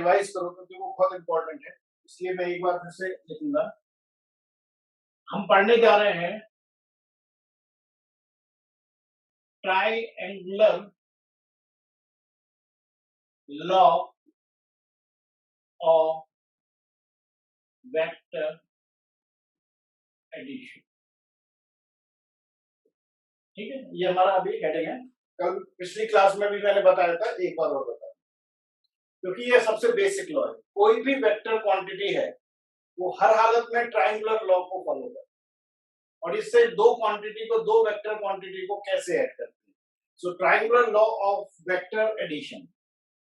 Revise करो क्योंकि वो बहुत इंपॉर्टेंट है, इसलिए मैं एक बार फिर से लिखूंगा। हम पढ़ने जा रहे हैं triangular law of vector addition. ठीक है, ये हमारा अभी हेडिंग है। कल पिछली क्लास में भी मैंने बताया था, एक बार और बता, क्योंकि ये सबसे बेसिक लॉ है। कोई भी वेक्टर क्वांटिटी है वो हर हालत में ट्राइंगुलर लॉ को फॉलो करता है, और इससे दो क्वांटिटी को, दो वेक्टर क्वांटिटी को कैसे ऐड करते हैं। So triangular law of vector addition,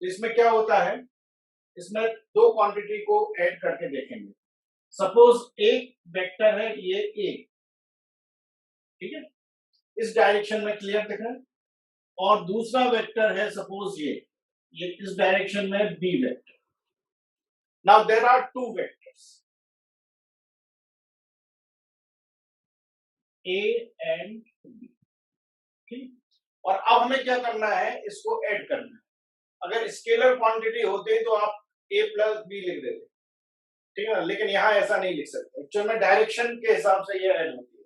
इसमें क्या होता है, इसमें दो क्वांटिटी को ऐड करके देखेंगे। सपोज एक वेक्टर है ये ए, ठीक है, इस डायरेक्शन में क्लियर दिख रहा है, और दूसरा वेक्टर है सपोज ये इस डायरेक्शन में B vector. Now there are two vectors A and B, ठीक। और अब हमें क्या करना है, इसको ऐड करना है। अगर स्केलर क्वांटिटी होते तो आप ए प्लस बी लिख देते, ठीक है ना, लेकिन यहाँ ऐसा नहीं लिख सकते, एक्चुअल में डायरेक्शन के हिसाब से ये ऐड होती है।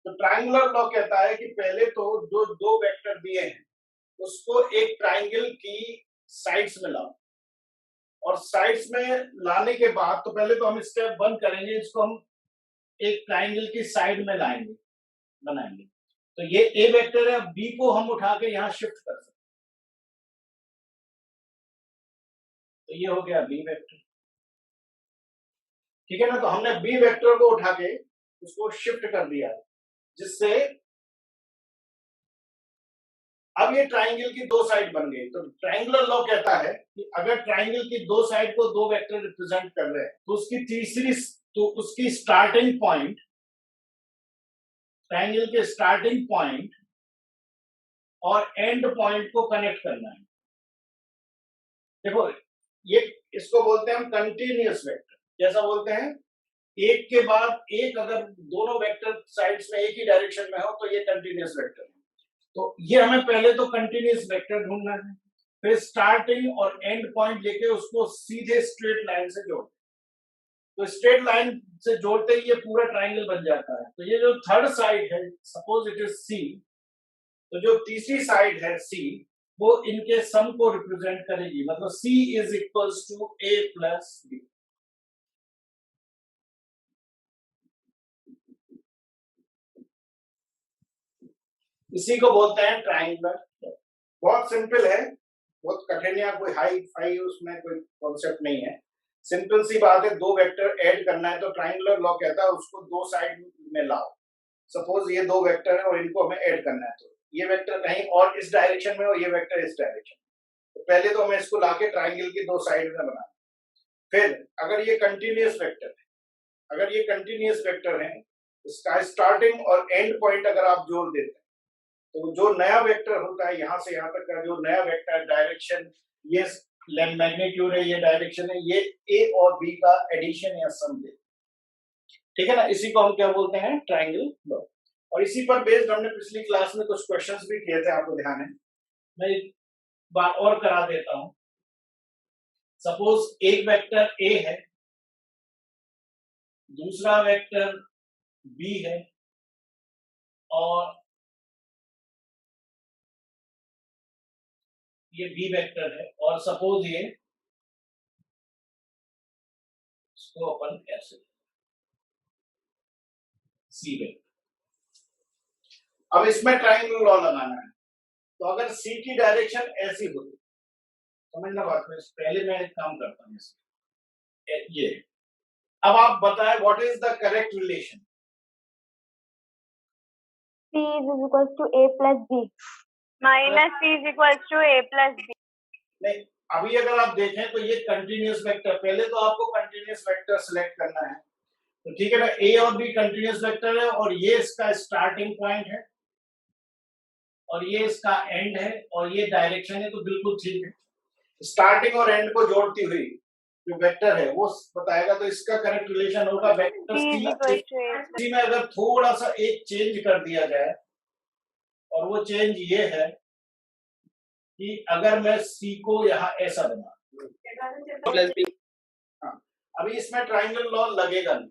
तो ट्राइंगुलर लॉ कहता है कि पहले तो जो दो वेक्टर दिए हैं उसको एक ट्राइंगल की साइड्स में लाओ, और साइड्स में लाने के बाद तो पहले तो हम स्टेप 1 करेंगे, इसको हम एक ट्राइंगल की साइड में लाएंगे, बनाएंगे। तो ये ए वेक्टर है, बी को हम उठा के यहाँ शिफ्ट कर सकते, तो ये हो गया बी वेक्टर, ठीक है ना। तो हमने बी वेक्टर को उठा के उसको शिफ्ट कर दिया, जिससे अब ये ट्राइंगल की दो साइड बन गई। तो ट्राइंगुलर लॉ कहता है कि अगर ट्राइंगल की दो साइड को दो वेक्टर रिप्रेजेंट कर रहे हैं तो उसकी स्टार्टिंग पॉइंट, ट्राइंगल के स्टार्टिंग पॉइंट और एंड पॉइंट को कनेक्ट करना है। देखो ये इसको बोलते हैं हम कंटिन्यूअस वेक्टर। कैसा बोलते हैं, एक के बाद एक अगर दोनों वेक्टर साइड्स में एक ही डायरेक्शन में हो तो ये कंटिन्यूअस वेक्टर है। तो ये हमें पहले तो कंटिन्यूअस वेक्टर ढूंढना है, फिर स्टार्टिंग और एंड पॉइंट लेके उसको सीधे स्ट्रेट लाइन से जोड़ते, तो स्ट्रेट लाइन से जोड़ते ही ये पूरा ट्राइंगल बन जाता है। तो ये जो थर्ड साइड है, सपोज इट इज सी, तो जो तीसरी साइड है सी, वो इनके सम को रिप्रेजेंट करेगी, मतलब C is equals to A plus B. इसी को बोलते हैं ट्राइंगुलर। बहुत सिंपल है, बहुत कठिन या कोई हाई फाई उसमें कोई कॉन्सेप्ट नहीं है, सिंपल सी बात है। दो वेक्टर ऐड करना है तो ट्राइंगुलर लॉ कहता है उसको दो साइड में लाओ। सपोज ये दो वेक्टर है और इनको हमें ऐड करना है, तो ये वेक्टर कहीं और इस डायरेक्शन में और ये वेक्टर इस डायरेक्शन में, तो पहले तो हमें इसको लाके ट्राइंगल की दो साइड में बनाना। फिर अगर ये कंटिन्यूअस वेक्टर है, अगर ये कंटिन्यूअस वेक्टर है, इसका स्टार्टिंग और एंड पॉइंट अगर आप जोड़ देते हैं तो जो नया वेक्टर होता है यहाँ से यहाँ तक का जो नया वेक्टर डायरेक्शन, ये मैग्नीट्यूड है, ये डायरेक्शन है, ये ए और बी का एडिशन या सम दे, ठीक है ना। इसी को हम क्या बोलते हैं, ट्राइंगल लॉ। और इसी पर बेस्ड हमने पिछली क्लास में कुछ क्वेश्चंस भी किए थे, आपको ध्यान है, मैं एक बार और करा देता हूं। सपोज एक वेक्टर ए है, दूसरा वेक्टर बी है, और ये बी वेक्टर है, और सपोज ये इसको अपन ऐसे सी वेक्टर। अब इसमें ट्राइंगल लॉ लगाना है, तो अगर सी की डायरेक्शन ऐसी होती, समझना बात में, पहले मैं एक काम करता हूँ ये। अब आप बताएं what is the correct relation. C is equal to A plus B minus C is equal to A plus B। नहीं, अभी अगर आप देखें तो ये कंटिन्यूअस वेक्टर, पहले तो आपको कंटिन्यूअस वेक्टर सिलेक्ट करना है, तो ठीक है ना। ए और बी कंटिन्यूअस वेक्टर है, और ये इसका स्टार्टिंग पॉइंट है, और ये इसका एंड है, और ये डायरेक्शन है, तो बिल्कुल ठीक है। स्टार्टिंग और एंड को जोड़ती हुई जो वेक्टर है वो बताएगा, तो इसका करेक्ट रिलेशन होगा वेक्टर सी में अगर थोड़ा सा एक चेंज कर दिया जाए, और वो चेंज ये है कि अगर मैं सी को यहाँ ऐसा बना, प्लस बी। हाँ, अभी इसमें ट्राइंगल लॉ लगेगा नहीं,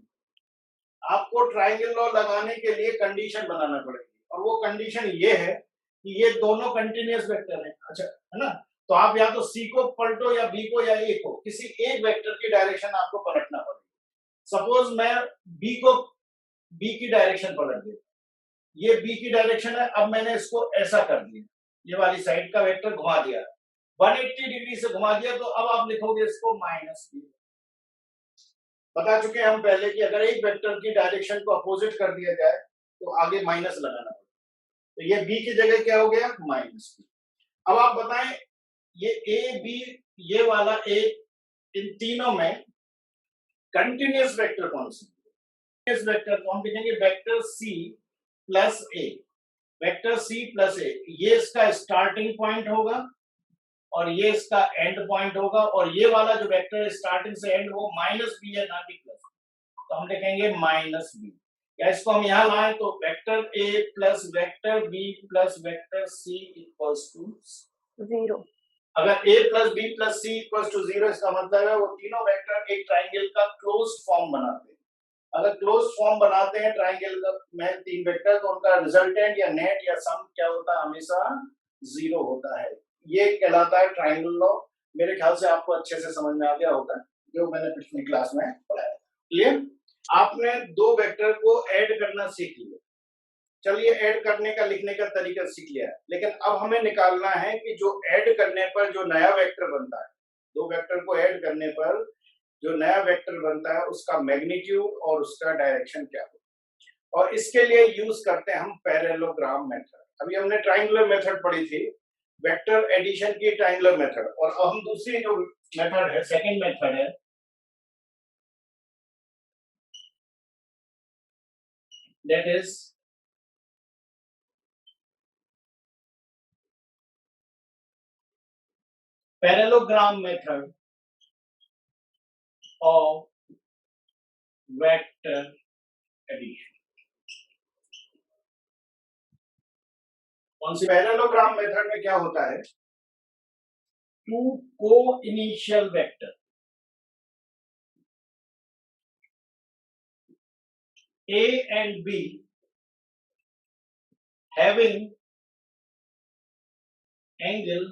आपको ट्राइंगल लॉ लगाने के लिए कंडीशन बनाना पड़ेगी, और वो कंडीशन ये है कि ये दोनों कंटिन्यूअस वेक्टर हैं। अच्छा, है ना? तो आप या तो सी को पलटो या बी को या ए को, किसी एक वेक्टर की डायरेक्शन आपको पलटना पड़ेगी। सपोज मैं बी को बी की डायरेक्शन पलट देता, ये बी की डायरेक्शन है, अब मैंने इसको ऐसा कर दिया, ये वाली साइड का वेक्टर घुमा दिया, 180 डिग्री से घुमा दिया, तो अब आप लिखोगे इसको माइनस बी। बता चुके हैं हम पहले कि अगर एक वेक्टर की डायरेक्शन को अपोजिट कर दिया जाए तो आगे माइनस लगाना पड़ेगा, तो ये बी की जगह क्या हो गया, माइनस बी। अब आप बताएं ये ए बी, ये वाला ए, इन तीनों में कंटिन्यूअस वेक्टर कौन सा? कंटिन्यूअस वेक्टर कौन लिखेंगे? वेक्टर सी प्लस ए, वेक्टर सी प्लस ए, ये इसका स्टार्टिंग पॉइंट होगा और ये इसका एंड पॉइंट होगा, और ये वाला जो वेक्टर स्टार्टिंग से एंड वो माइनस बी है, ना कि प्लस, तो हम लिखेंगे माइनस बी। या इसको हम यहां लाएं तो vector A plus vector B plus vector C equals to 0। अगर a plus B plus C equals to 0, इसका मतलब है वो तीनों वेक्टर एक ट्राइंगल का क्लोज्ड फॉर्म बनाते हैं। अगर क्लोज्ड फॉर्म बनाते हैं ट्राइंगल का में तीन वेक्टर, तो उनका रिजल्टेंट या नेट या सम क्या होता है? हमेशा 0 होता है। ये कहलाता है ट्राइंगल लॉ। मेरे ख्याल से आपको अच्छे से समझ में आ गया होगा, जो मैंने पिछली क्लास में पढ़ाया। क्लियर? आपने दो वेक्टर को ऐड करना सीख लिया, चलिए ऐड करने का लिखने का तरीका सीख लिया, लेकिन अब हमें निकालना है कि जो ऐड करने पर जो नया वेक्टर बनता है, दो वेक्टर को ऐड करने पर जो नया वेक्टर बनता है उसका मैग्नीट्यूड और उसका डायरेक्शन क्या हो, और इसके लिए यूज करते हैं हम पैरेललोग्राम मेथड। अभी हमने ट्राइंगुलर मेथड पढ़ी थी, वेक्टर एडिशन की ट्राइंगुलर मेथड, और अब हम दूसरी जो मेथड है, सेकंड मेथड है, that is parallelogram method of vector addition। कौन सी? पैरेललोग्राम मेथड में क्या होता है, टू को initial vector A and B having angle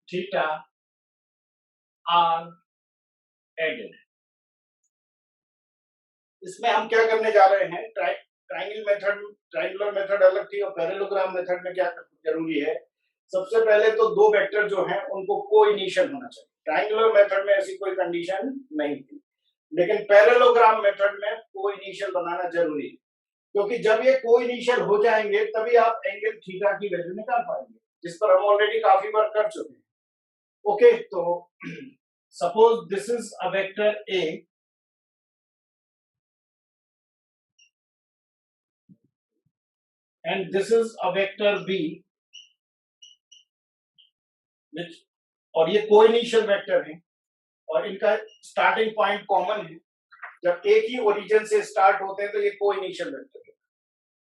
theta are added। इसमें हम क्या करने जा रहे हैं, ट्राइंगल मेथड, ट्राइंगुलर मेथड अलग थी, और पैरेललोग्राम मेथड में क्या जरूरी है, सबसे पहले तो दो वेक्टर जो हैं उनको को इनिशियल होना चाहिए। ट्राइंगुलर मेथड में ऐसी कोई कंडीशन नहीं थी, लेकिन पैरेललोग्राम मेथड में को इनिशियल बनाना जरूरी है, क्योंकि जब ये को इनिशियल हो जाएंगे तभी आप एंगल थीटा की वैल्यू निकाल पाएंगे, जिस पर हम ऑलरेडी काफी बार कर चुके हैं। ओके, तो suppose this is a vector A and this is a vector b, which, और ये कोइनिशियल वेक्टर है और इनका स्टार्टिंग पॉइंट कॉमन है। जब एक ही ओरिजिन से स्टार्ट होते हैं तो ये कोइनिशियल वेक्टर है,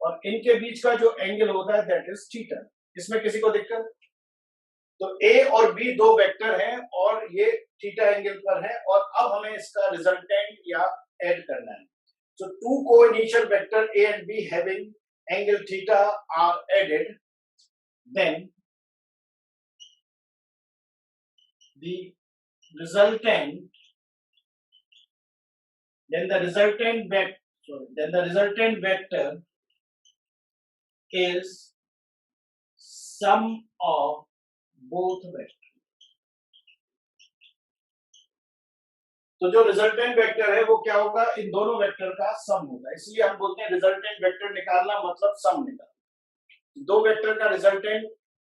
और इनके बीच का जो एंगल होता है दैट इज थीटा। इसमें किसी को दिक्कत? तो a और b दो वेक्टर हैं और ये थीटा एंगल पर है, और अब हमें इसका रिजल्टेंट या ऐड करना है। So two co-initial vector a and b having angle theta are added, then the resultant vector is sum of both vectors। तो जो रिजल्टेंट वेक्टर है वो क्या होगा, इन दोनों वेक्टर का सम होगा, इसलिए हम बोलते हैं रिजल्टेंट वेक्टर निकालना मतलब सम निकालना। दो वेक्टर का रिजल्टेंट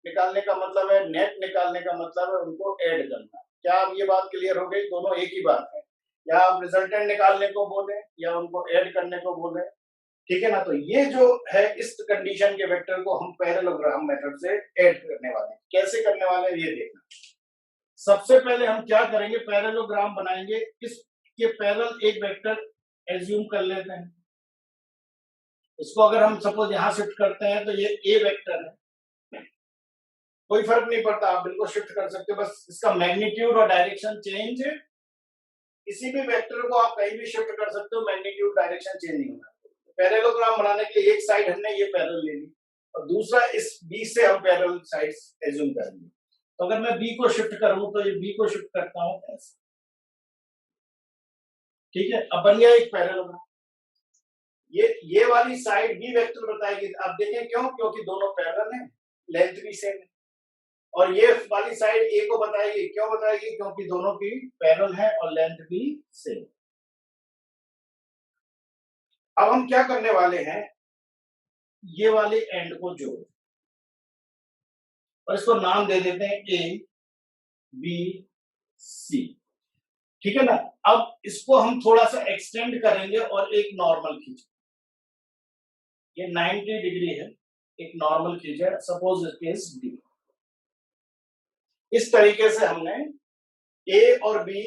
निकालने का मतलब है, नेट निकालने का मतलब है उनको ऐड करना। क्या अब ये बात क्लियर हो गई? दोनों एक ही बात है, या आप रिजल्टेंट निकालने को बोले या उनको ऐड करने को बोले, ठीक है ना? तो ये जो है, इस कंडीशन के वेक्टर को हम पैरेललोग्राम मेथड से ऐड करने वाले हैं। कैसे करने वाले हैं ये देखना। सबसे पहले हम क्या करेंगे, पैरेललोग्राम बनाएंगे, इसके पैरेलल एक वेक्टर एज्यूम कर लेते हैं। इसको अगर हम सपोज यहां शिफ्ट करते हैं तो ये ए वेक्टर है, कोई फर्क नहीं पड़ता, आप बिल्कुल शिफ्ट कर सकते हो, बस इसका मैग्नीट्यूड और डायरेक्शन चेंज, किसी भी वेक्टर को आप कहीं भी शिफ्ट कर सकते हो, मैग्नीट्यूड डायरेक्शन चेंज नहीं होगा। पैरेललोग्राम बनाने के लिए एक साइड हमने ये पैरेलल ले ली और दूसरा इस बी से हम पैरेलल साइड्स एज्यूम करेंगे। तो अगर मैं बी को शिफ्ट करूं तो ये बी को शिफ्ट करता हूं ऐसे, ठीक है, अब बन गया एक पैरेललोग्राम। ये वाली साइड बी वेक्टर बताएगी, आप देखें क्यों, क्योंकि दोनों पैरेलल हैं, लेंथ भी सेम है। और ये वाली साइड ए को बताएगी, क्यों बताएगी, क्योंकि दोनों की पैरेलल है और लेंथ भी सेम। अब हम क्या करने वाले हैं, ये वाले एंड को जोड़ और इसको नाम दे देते हैं ए बी सी, ठीक है ना। अब इसको हम थोड़ा सा एक्सटेंड करेंगे और एक नॉर्मल खींचे, ये 90 डिग्री है, एक नॉर्मल खींचे, सपोज इट इज डी। इस तरीके से हमने ए और बी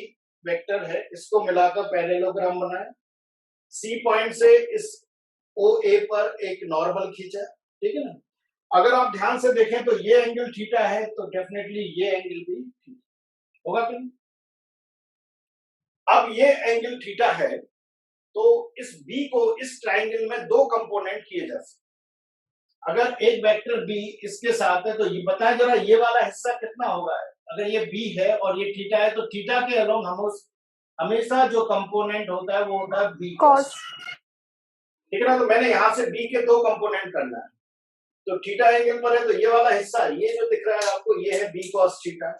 वेक्टर है, इसको मिलाकर पैरेललोग्राम बनाया। सी पॉइंट से इस ओ ए पर एक नॉर्मल खींचा, ठीक है ना। अगर आप ध्यान से देखें तो ये एंगल थीटा है, तो डेफिनेटली ये एंगल भी थीटा होगा क्यों। अब ये एंगल थीटा है, तो इस बी को इस ट्राइंगल में दो कंपोनेंट किए जा सकते। अगर एक वेक्टर बी इसके साथ है तो ये बताएं जरा, ये वाला हिस्सा कितना होगा। अगर ये बी है और ये थीटा है, तो थीटा के अलोंग हम उस हमेशा जो कंपोनेंट होता है वो होता है बी कॉस, ठीक है ना। तो मैंने यहां से बी के दो कंपोनेंट करना है, तो थीटा एंगल पर है तो ये वाला हिस्सा, ये जो दिख रहा है आपको, ये है बी कॉस थीटा,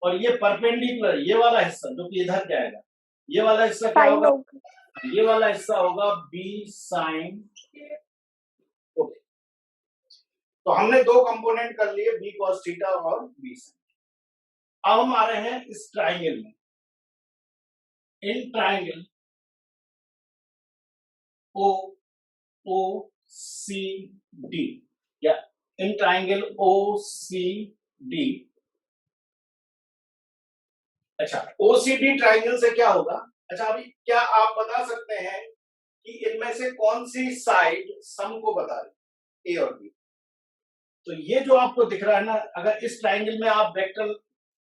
और ये परपेंडिकुलर ये वाला हिस्सा जो कि इधर जाएगा, ये वाला हिस्सा क्या होगा, ये वाला हिस्सा होगा बी साइन। ओके, तो हमने दो कंपोनेंट कर लिए, बी कॉस थीटा और बी साइन। अब हम आ रहे हैं इस ट्राइंगल में, इन ट्राइंगल ओ ओ सी डी, या in triangle O C D. अच्छा, ओसीडी ट्राइंगल से क्या होगा। अच्छा, अभी क्या आप बता सकते हैं कि इनमें से कौन सी साइड सम को बता रही, ए और बी। तो ये जो आपको दिख रहा है ना, अगर इस ट्राइंगल में आप वेक्टर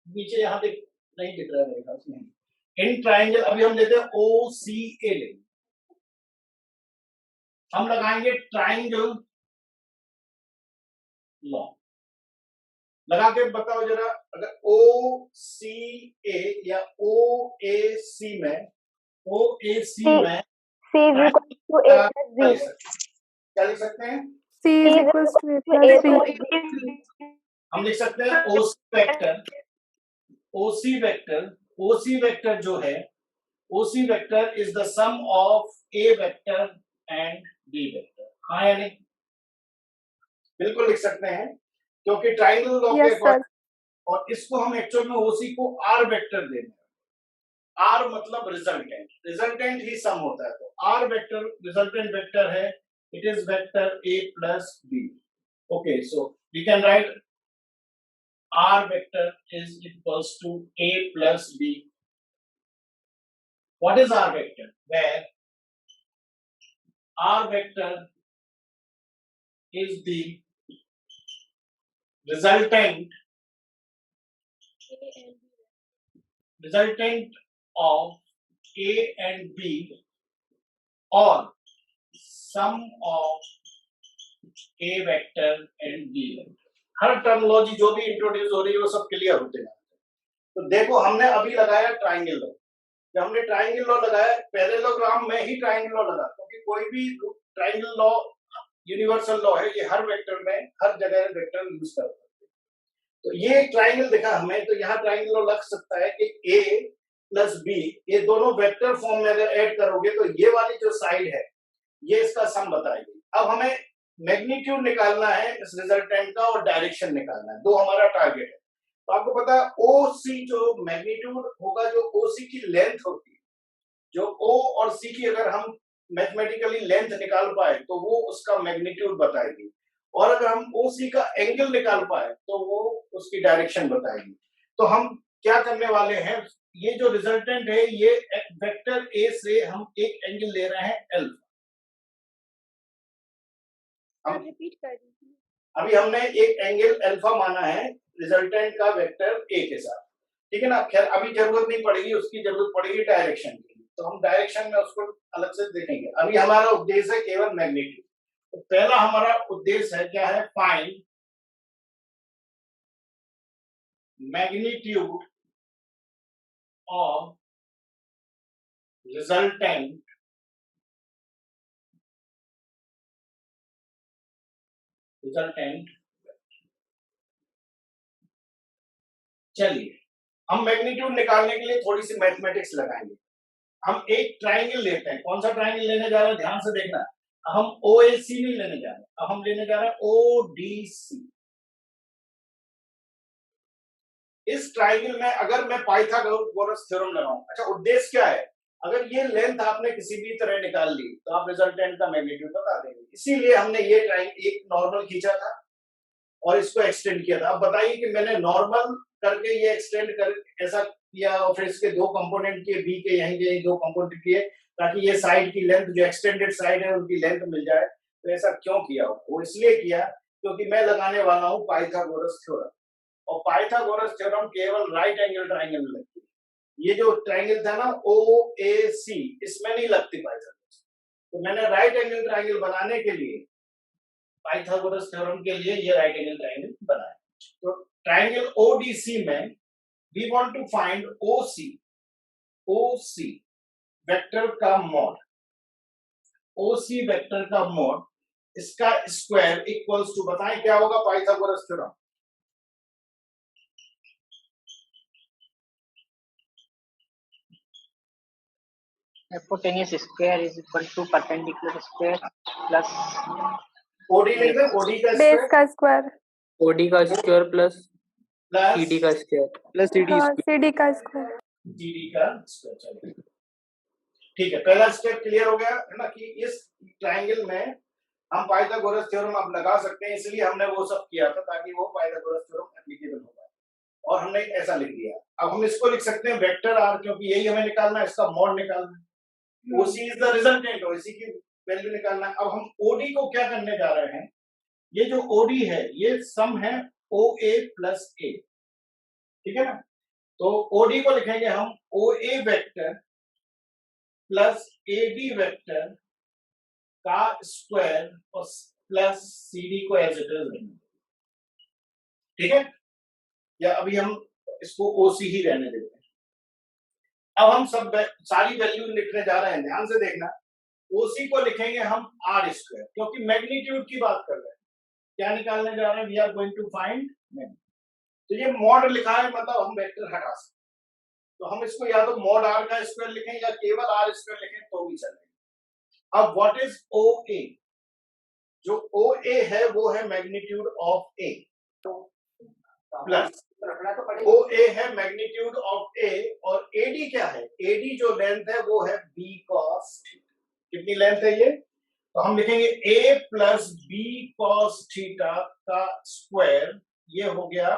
नीचे यहां देख, नहीं दिख रहा है मेरे ख्याल से, नहीं। इन ट्राइंगल अभी हम लेते हैं ओ सी ए, लेंगे हम लगाएंगे ट्राइंगल लॉ, लगा के बताओ जरा, अगर ओ सी ए या ओ ए सी में, ओ ए सी में C is equal to A plus B. क्या लिख सकते हैं, C is equals to A plus B. हम लिख सकते हैं ओसी वेक्टर जो है, OC vector is the sum of A vector and B vector. हाँ या नहीं, बिल्कुल लिख सकते हैं, क्योंकि ट्राइंगल लॉ के अकॉर्डिंग, और इसको हम एक्चुअल में ओसी को आर वेक्टर देंगे। आर मतलब रिजल्टेंट, रिजल्टेंट ही सम होता है, तो आर वेक्टर रिजल्टेंट वेक्टर है, it is vector A plus B. Okay, so we can write R vector is equals to A plus B. What is R vector? Where R vector is the resultant of A and B or sum of A vector and B vector. Her terminology जो भी introduce हो रही है वो सब clear होते हैं। तो देखो, हमने अभी लगाया ट्राइंगल लॉ, जब हमने ट्राइंगल लॉ लगाया, पैरेललोग्राम में ही ट्राइंगल लॉ लगा, क्योंकि कोई भी ट्राइंगल लॉ यूनिवर्सल लॉ है, ये हर वेक्टर में हर जगह वेक्टर यूज करता है। तो ये ट्राइंगल दिखा हमें, तो यहाँ ट्राइंगल लॉ लग सकता है कि ए प्लस बी, ये दोनों वेक्टर फॉर्म में अगर ऐड करोगे तो ये वाली जो साइड है ये इसका सम बताएगी। अब हमें मैग्नीट्यूड निकालना है इस रिजल्टेंट का और डायरेक्शन निकालना है, दो हमारा टारगेट है। तो आपको पता है ओ सी जो मैग्नीट्यूड होगा, जो ओ सी की लेंथ होती है, जो ओ और सी की अगर हम मैथमेटिकली लेंथ निकाल पाए तो वो उसका मैग्नीट्यूड बताएगी, और अगर हम ओ सी का एंगल निकाल पाए तो वो उसकी डायरेक्शन बताएगी। तो हम क्या करने वाले हैं, ये जो रिजल्टेंट है, ये वेक्टर ए से हम एक एंगल ले रहे हैं एल्फा। रिपीट कर दीजिए। अभी हमने एक एंगल अल्फा माना है रिजल्टेंट का वेक्टर ए के साथ, ठीक है ना। खैर अभी जरूरत नहीं पड़ेगी, उसकी जरूरत पड़ेगी डायरेक्शन की, तो हम डायरेक्शन में उसको अलग से देखेंगे। अभी हमारा उद्देश्य है केवल मैग्नीट्यूड। तो पहला हमारा उद्देश्य है क्या है, फाइंड मैग्नीट्यूड ऑफ रिजल्टेंट चलिए हम मैग्नीट्यूड निकालने के लिए थोड़ी सी मैथमेटिक्स लगाएंगे। हम एक ट्राइंगल लेते हैं, कौन सा ट्राइंगल लेने जा रहे हैं ध्यान से देखना। हम OAC नहीं लेने जा रहे, अब हम लेने जा रहे हैं ODC। इस ट्राइंगल में अगर मैं पाइथागोरस थ्योरम लगाऊं, अच्छा उद्देश्य क्या है, अगर ये लेंथ आपने किसी भी तरह निकाल ली तो आप रिजल्टेंट का मैग्नीट्यूड बता देंगे। इसीलिए हमने ये ट्राइंगल एक नॉर्मल खींचा था और इसको एक्सटेंड किया था। अब बताइए कि मैंने नॉर्मल करके ये एक्सटेंड कर ऐसा किया और फिर इसके दो कंपोनेंट किए, बी के यहीं के दो कंपोनेंट किए, ताकि ये साइड की लेंथ जो एक्सटेंडेड साइड है उनकी लेंथ मिल जाए। तो ऐसा क्यों किया? वो इसलिए किया क्योंकि मैं लगाने वाला हूं पाइथागोरस थ्योरम, और पाइथागोरस थ्योरम केवल राइट एंगल ट्राइंगल में लगती है। ये जो ट्राइंगल था ना OAC, इसमें नहीं लगती पाइथागोरस। तो मैंने राइट एंगल ट्राइंगल बनाने के लिए पाइथागोरस थ्योरम के लिए ये राइट एंगल ट्राइंगल बनाया। तो ट्राइंगल ODC में we want to find OC vector का मॉड, OC वेक्टर का मॉड, इसका स्क्वायर इक्वल्स टू, बताएं क्या होगा Pythagoras theorem? hypotenuse square is equal to perpendicular square plus OD लिख दें, OD का बेस स्क्वायर का स्क्वायर ओडी का स्क्वायर प्लस प्लस सीडी का स्क्वायर प्लस हाँ CD का स्क्वायर। GD का स्क्वायर। चलिए ठीक है, पहला स्टेप क्लियर हो गया है ना कि इस ट्राइंगल में हम पाइथागोरस थ्योरम अब लगा सकते हैं, इसलिए हमने वो सब किया था ताकि वो पाइथागोरस थ्योरम एप्लीकेबल हो पाए, और हमने ऐसा लिख दिया। अब हम इसको लिख सकते हैं वेक्टर R, क्योंकि यही हमें निकालना है, इसका मॉड निकालना है। OC इज द रिजल्टेंट, और इसी की वैल्यू निकालना है। अब हम OD को क्या करने जा रहे हैं, ये जो OD है ये सम है OA प्लस A, ठीक है ना। तो OD को लिखेंगे हम OA vector plus AD vector का स्क्वायर और प्लस CD को एज इट इज लेंगे, ठीक है। या अभी हम इसको OC ही रहने देते हैं। अब हम सब सारी वैल्यू लिखने जा रहे हैं, ध्यान से देखना। OC को लिखेंगे हम R स्क्वायर, क्योंकि मैग्नीट्यूड की बात कर रहे हैं। क्या निकालने जा रहे हैं? We are going to find magnitude. तो ये मॉड लिखा है, मतलब हम वेक्टर हटा सकते हैं। तो हम इसको या तो मॉड R का स्क्वायर लिखें या केवल R स्क्वायर लिखें तो भी चलेगा। अब व्हाट इज OA? जो OA है वो है magnitude of A plus OA है मैग्नीट्यूड ऑफ A, और AD क्या है? AD जो लेंथ है वो है B cos थीटा। कितनी लेंथ है ये? तो हम लिखेंगे A plus B cos theta का स्क्वायर, ये हो गया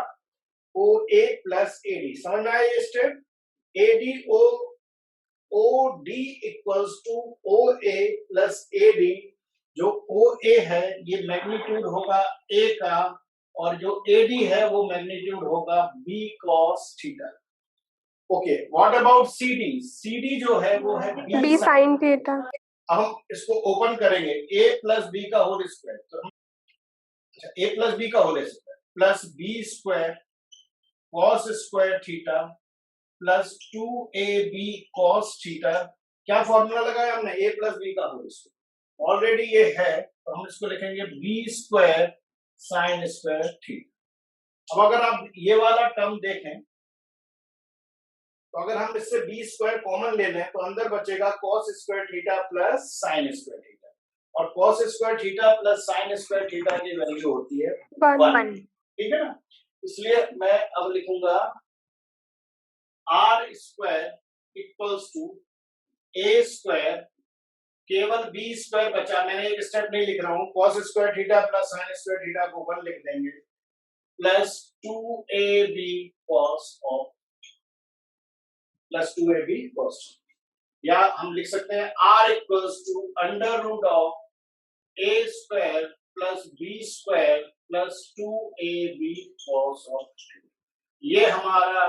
OA प्लस AD। समझ में आया ये step? OD equals to OA plus AD। जो OA है ये मैग्नीट्यूड होगा A का, और जो AD है वो मैग्नीट्यूड होगा B cos theta. Okay, what about CD? CD जो है वो है B sin थीटा। हम इसको ओपन करेंगे, A प्लस B का होल स्क्वायर, तो हम A प्लस B का whole square plus B square cos square theta plus 2AB cos theta. क्या फॉर्मूला लगाया हमने? A प्लस B का होल स्क्वायर, ऑलरेडी ये है, तो हम इसको लिखेंगे B square sine square theta. अब अगर आप ये वाला टर्म देखें, तो अगर हम इससे B स्क्वायर कॉमन ले लें तो अंदर बचेगा cos square theta plus sine square theta, और cos square theta plus sine square theta की वैल्यू होती है 1, ठीक है ना। इसलिए मैं अब लिखूंगा R square equals to A square, केवल B स्क्वायर बचा, मैंने एक स्टेप नहीं लिख रहा हूं, cos square theta plus sine square theta को 1 लिख देंगे, plus 2AB cos of plus 2AB cos, या हम लिख सकते हैं R equals to under root of A square plus B square plus 2ab cos of theta। ये हमारा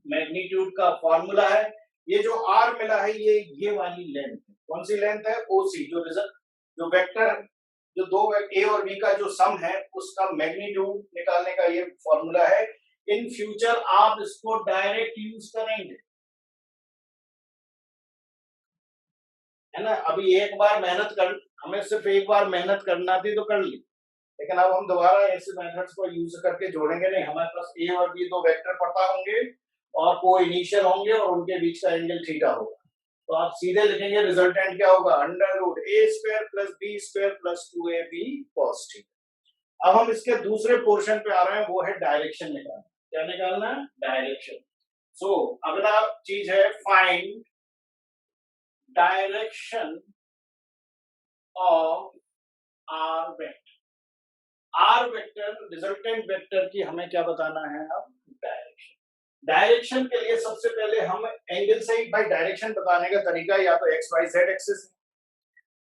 मैग्नीट्यूड का फॉर्मूला है। ये जो r मिला है ये वाली लेंथ है। कौन सी लेंथ है? OC, जो वेक्टर, जो दो a और b का जो सम है उसका मैग्नीट्यूड निकालने का ये फॉर्मूला है। इन फ्यूचर आप इसको डायरेक्ट यूज करेंगे, है ना। अभी एक बार हमें सिर्फ एक बार मेहनत करना थी तो कर ली, लेकिन अब हम दोबारा ऐसे मेथड्स को यूज करके जोड़ेंगे नहीं। हमारे पास a और b दो वेक्टर पता होंगे और को इनिशियल होंगे और उनके बीच का एंगल थीटा होगा, तो आप सीधे लिखेंगे रिजल्टेंट क्या होगा, under root a square plus b square plus 2ab cos theta. अब हम इसके दूसरे पोर्शन पे आ रहे हैं, वो है डायरेक्शन निकालना। क्या निकालना है? डायरेक्शन। सो अगला चीज है find direction of r vector. r vector resultant vector की हमें क्या बताना है? अब डायरेक्शन के लिए सबसे पहले हम एंगल से ही, भाई डायरेक्शन बताने का तरीका या तो एक्स वाई जेड एक्सिस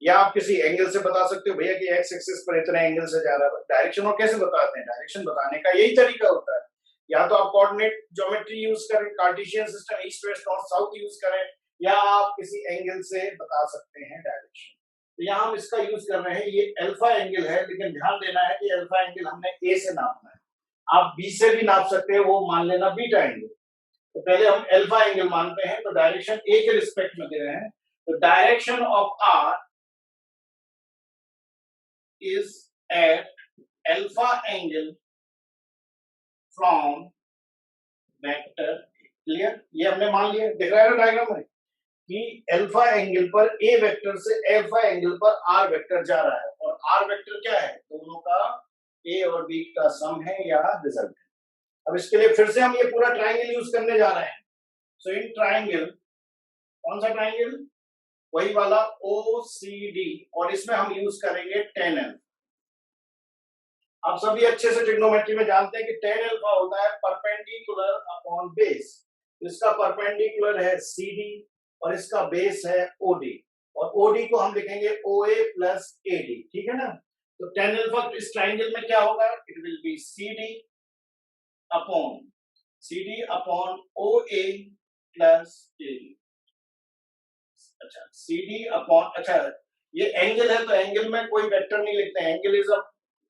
या आप किसी एंगल से बता सकते हो भैया कि एक्स एक्सिस पर इतने एंगल से जा रहा है। डायरेक्शन और कैसे बताते हैं? डायरेक्शन बताने का यही तरीका होता है, या तो आप कोऑर्डिनेट ज्योमेट्री यूज करें, Cartesian system, east west north south use करें, या आप किसी एंगल से बता सकते हैं डायरेक्शन। तो यहाँ हम इसका यूज कर रहे हैं। ये अल्फा एंगल है, लेकिन ध्यान देना है कि अल्फा एंगल हमने ए से नापना है। आप बी से भी नाप सकते हैं, वो मान लेना बीटा एंगल। तो पहले हम अल्फा एंगल मानते हैं, तो डायरेक्शन ए के रिस्पेक्ट में दे रहे हैं। तो direction of R is at alpha angle from vector। Clear? ये हमने मान लिया, दिख रहा है ना डायग्राम में कि अल्फा एंगल पर ए वेक्टर से अल्फा एंगल पर आर वेक्टर जा रहा है, और आर वेक्टर क्या है? दोनों का ए और बी का सम है या रिजल्ट है। अब इसके लिए फिर से हम ये पूरा ट्राइंगल यूज करने जा रहे हैं। सो इन ट्राइंगल, कौन सा ट्राइंगल? वही वाला OCD, और इसमें हम यूज करेंगे tan अल्फा। आप सभी अच्छे से ट्रिग्नोमेट्री में जानते हैं कि tan अल्फा होता है परपेंडिकुलर अपॉन बेस। इसका परपेंडिकुलर है CD और इसका बेस है OD, और OD को हम लिखेंगे OA प्लस AD, ठीक है ना। तो tan अल्फा इस ट्राइंगल में क्या होगा? It will be CD upon OA plus AD। अच्छा, CD अपॉन, अच्छा ये एंगल है तो एंगल में कोई वेक्टर नहीं लिखते हैं, angle is a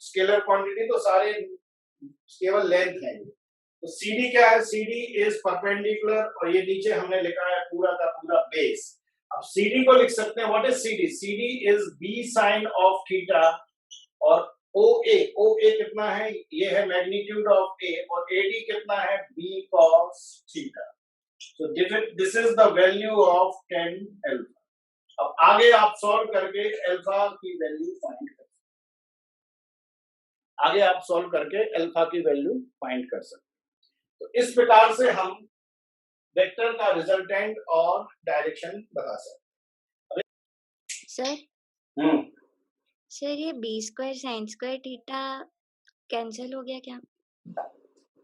scalar quantity, तो सारे केवल लेंथ है। तो CD क्या है? CD इज परपेंडिकुलर, और ये नीचे हमने लिखा है पूरा का पूरा बेस। अब CD को लिख सकते हैं, what is CD? CD is B sine of theta, और OA कितना है? ये है मैग्नीट्यूड ऑफ A, और AD कितना है? B cos theta. So this is the value of tan alpha. अब आगे आप सॉल्व करके अल्फा की वैल्यू फाइंड कर सकते हैं। तो इस प्रकार से हम वेक्टर का रिजल्टेंट और डायरेक्शन बता सकते सर हैं। सर ये B square sine square theta cancel हो गया क्या?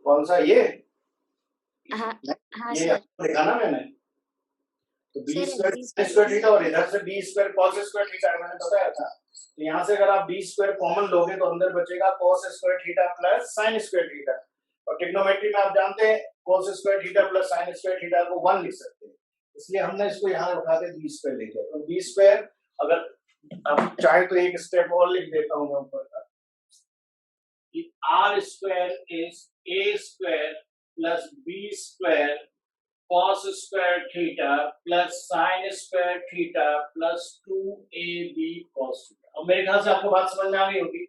कौन सा? ये हाँ हाँ ये सर। लिखा ना मैंने, तो B sir square sine square theta, और इधर से B square cos square theta मैंने बताया था। तो यहाँ से अगर आप बी स्क्वायर कॉमन लोगे तो अंदर बचेगा cos square theta plus sine square theta, और ट्रिग्नोमेट्री में आप जानते हैं cos square theta plus sine square theta को 1 लिख सकते हैं, इसलिए हमने इसको यहाँ उठा के बी स्क्वायर लिख दिया। तो बी स्क्वायर, अगर आप चाहे तो एक स्टेप और लिख देता हूँ मैं ऊपर का, कि R square is A square plus B square cos square theta plus sine square theta plus 2ab cos theta. अब मेरे ख्याल से आपको बात समझ में आ गई होगी,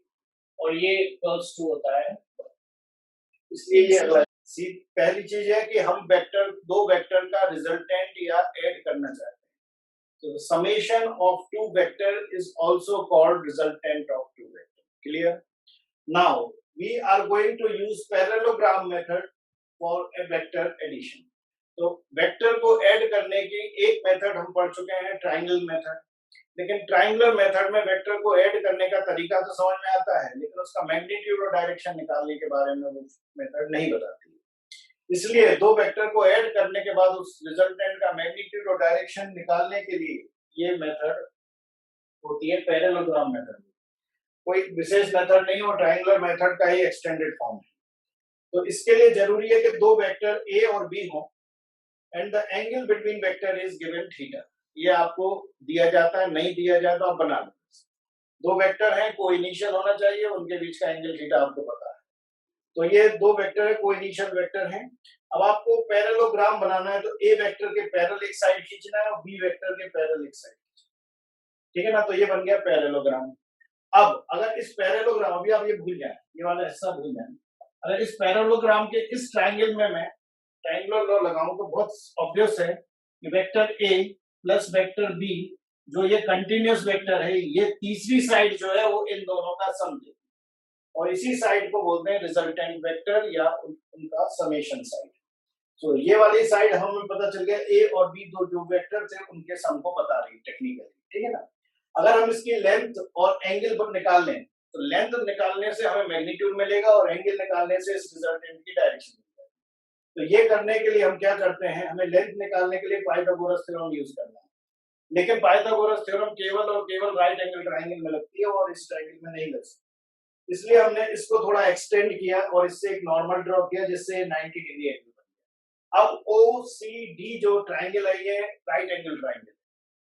और ये इक्वल्स टू होता है, इसलिए ये अगला पहली चीज है कि हम दो वेक्टर का रिजल्टेंट या ऐड करना चाहते हैं। तो summation of two vector is also called resultant of two vector. Clear? Now we are going to use parallelogram method for a vector addition. तो वेक्टर को ऐड करने की एक मेथड हम पढ़ चुके हैं, ट्राइंगल मेथड, लेकिन ट्राइंगुलर मेथड में वेक्टर को ऐड करने का तरीका तो समझ में आता है, लेकिन उसका मैग्नीट्यूड और डायरेक्शन निकालने के बारे में वो मेथड नहीं बताती है। इसलिए दो वेक्टर को ऐड करने के बाद उस रिजल्टेंट का मैग्नीट्यूड और डायरेक्शन निकालने के लिए ये मेथड होती है पैरेललोग्राम मेथड। कोई विशेष मेथड नहीं और ट्रायंगुलर मेथड का ही एक्सटेंडेड फॉर्म है। तो इसके लिए जरूरी है कि दो वेक्टर ए और बी हो and the angle between vector is given theta. ये आपको दिया जाता है, नहीं दिया जाता आप बना लो। दो वेक्टर हैं, को इनिशियल होना चाहिए, उनके बीच का एंगल थीटा आपको पता है। तो ये दो वेक्टर है, को इनिशियल वेक्टर हैं। अब आपको पैरेललोग्राम बनाना है तो ए वेक्टर के पैरेलल एक साइड खींचना है और बी वेक्टर के पैरेलल एक साइड खींचना है, ठीक है ना। तो ये बन गया पैरेललोग्राम। अब अगर इस पैरेललोग्राम, अभी आप ये भूल जाए, ये वाला हिस्सा भूल जाए, अगर इस पैरेललोग्राम के इस ट्रायंगल में मैं ट्रायंगुलर लॉ लगाऊं तो बहुत ऑब्वियस है कि vector A plus vector B जो ये कंटिन्यूअस वेक्टर है, ये तीसरी साइड जो है वो इन दोनों का सम देती है और इसी साइड को बोलते हैं रिजल्टेंट वेक्टर या उनका समेशन साइड। तो ये वाली साइड हमें पता चल गया ए और बी दो जो वेक्टर थे उनके सम को बता रही है टेक्निकली, ठीक है ना। अगर हम इसकी लेंथ और एंगल पर निकाल लें तो लेंथ निकालने से हमें मैग्नीट्यूड मिलेगा और एंगल निकालने से इस रिजल्टेंट की डायरेक्शन मिलेगी। तो ये करने के लिए हम क्या करते हैं, हमें लेंथ निकालने के लिए पाइथागोरस थ्योरम यूज करना है। लेकिन पाइथागोरस थ्योरम केवल और केवल राइट एंगल ट्रायंगल में लगती है और इस ट्रायंगल में नहीं लग सकती। इसलिए हमने इसको थोड़ा एक्सटेंड किया और इससे एक नॉर्मल ड्रॉ किया जिससे 90 डिग्री एंगल बन गया। अब OCD जो ट्रायंगल है ये right angle triangle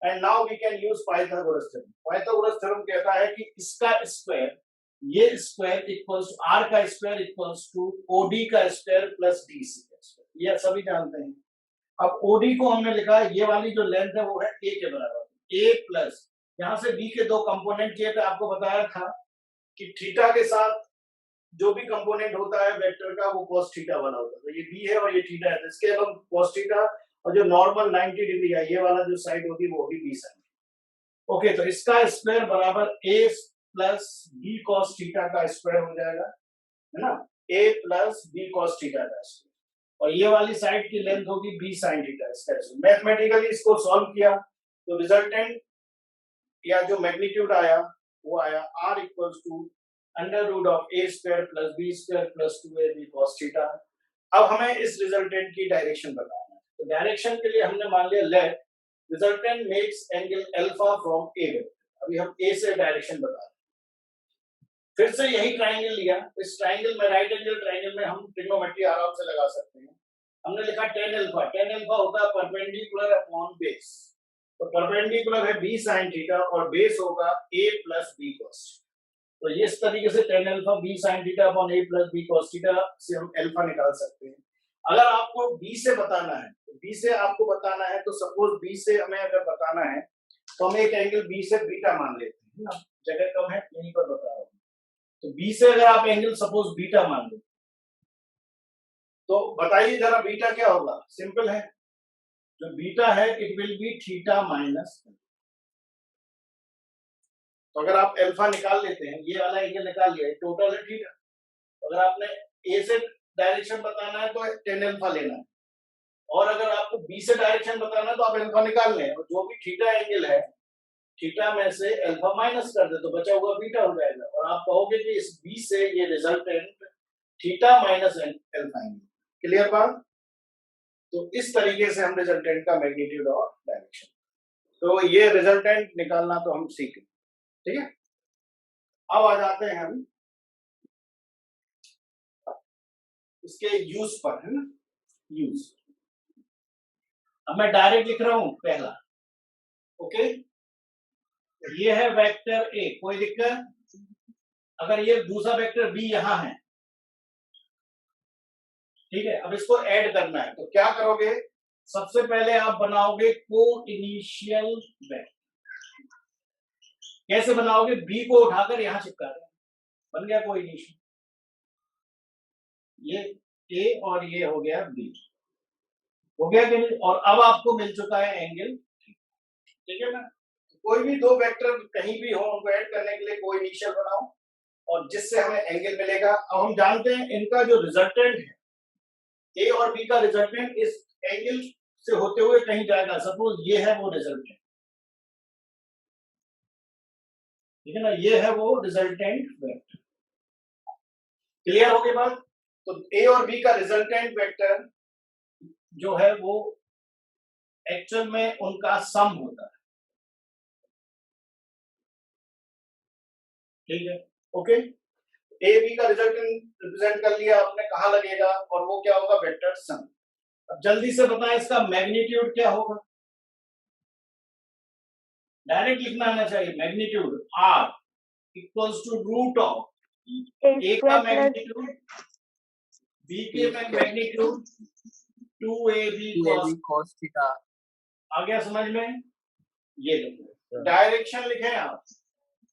and now we can use Pythagoras theorem. Pythagoras theorem कहता है कि इसका स्क्वायर, ये स्क्वायर इक्वल्स टू R का स्क्वायर इक्वल्स टू OD का स्क्वायर प्लस DC का स्क्वायर। ये सभी जानते हैं। अब OD को हमने लिखा है, ये वाली जो लेंथ है वो है A के बराबर, A प्लस यहाँ से B के दो कंपोनेंट किए थे, आपको बताया था कि थीटा के साथ जो भी कंपोनेंट होता है वेक्टर का वो cos थीटा वाला होता है। तो ये B है और ये थीटा है, तो इसके अब हम cos थीटा और जो नॉर्मल 90 डिग्री है ये वाला जो साइड होगी वो होगी B साइड। ओके, तो इसका स्क्वायर बराबर A plus B cos theta का स्क्वायर हो जाएगा, है ना, A plus B cos theta का स्क्वायर और ये वाली साइड की लेंथ होगी B sin थीटा। मैथमेटिकली इसको सॉल्व किया तो रिजल्टेंट या जो मैग्नीट्यूड आया वो आया R equals to under root of A square plus B square plus 2AB cos theta. अब हमें इस रिजल्टेंट की डायरेक्शन बताना है, तो डायरेक्शन के लिए हमने मान लिया let resultant makes angle alpha from A vector. अभी हम A से डायरेक्शन बता रहे हैं। फिर से यही ट्रायंगल लिया, इस ट्रायंगल में राइट एंगल ट्रायंगल में हम ट्रिग्नोमेट्री आराम से लगा सकते हैं। हमने लिखा tan अल्फा, tan अल्फा होता है परपेंडिकुलर अपॉन बेस, तो परपेंडिकुलर है B sin थीटा और बेस होगा A प्लस B cos। तो ये इस तरीके से tan alpha B sin theta upon A plus B cos theta से हम अल्फा निकाल सकते हैं। अगर आपको B से बताना है, तो B से आपको बताना है तो सपोज B से हमें अगर बताना है तो हम एक एंगल B से बीटा मान लेते हैं ना, जगह कम है यहीं पर बता रहा हूँ। तो B से अगर आप एंगल सपोज बीटा मान लेते तो बताइए जरा बीटा क्या होगा। सिंपल है, जो बीटा है it will be theta minus. तो अगर आप अल्फा निकाल लेते हैं, ये वाला एंगल निकाल लिया, टोटल है थीटा। अगर आपने A से डायरेक्शन बताना है तो tan अल्फा लेना है और अगर आपको B से डायरेक्शन बताना है तो आप अल्फा निकाल लें और जो भी थीटा एंगल है थीटा में से अल्फा माइनस कर दे तो बचा हुआ बीटा हो जाएगा और आप कहोगे कि इस B से ये resultant theta minus alpha angle. Clear बात। तो इस तरीके से हम रिजल्टेंट का मैग्नीट्यूड और डायरेक्शन, तो ये रिजल्टेंट निकालना तो हम सीख लें, ठीक है। अब आ जाते हैं हम इसके यूज पर, है ना, यूज। अब मैं डायरेक्ट लिख रहा हूं पहला, ओके। ये है वेक्टर A, कोई दिक्कत। अगर ये दूसरा वेक्टर B यहां है, ठीक है। अब इसको ऐड करना है तो क्या करोगे, सबसे पहले आप बनाओगे को इनिशियल वेक्टर। कैसे बनाओगे, B को उठाकर यहां चिपका दें, बन गया को इनिशियल। ये A और ये हो गया B, हो गया कि नहीं। और अब आपको मिल चुका है एंगल, ठीक है ना। कोई भी दो वेक्टर कहीं भी हो उनको ऐड करने के लिए को इनिशियल बनाओ और जिससे हमें एंगल मिलेगा। अब हम जानते हैं इनका जो रिजल्टेंट है A और B का रिजल्टेंट इस एंगल से होते हुए कहीं जाएगा, सपोज ये है वो रिजल्टेंट, ठीक है ना, ये है वो रिजल्टेंट वेक्टर। क्लियर हो गई बात। तो A और B का रिजल्टेंट वेक्टर जो है वो एक्चुअल में उनका सम होता है, ठीक है। ओके, ए बी का रिजल्टेंट रिप्रेजेंट कर लिया आपने, कहाँ लगेगा, और वो क्या होगा, वेक्टर सम। अब जल्दी से बताएं इसका मैग्नीट्यूड क्या होगा, डायरेक्ट लिखना आना चाहिए, magnitude R equals to root of A का A² मैग्नीट्यूड, बी के magnitude 2ab cos। cos theta. आ गया समझ में, ये लिखो, डायरेक्शन लिखे आप,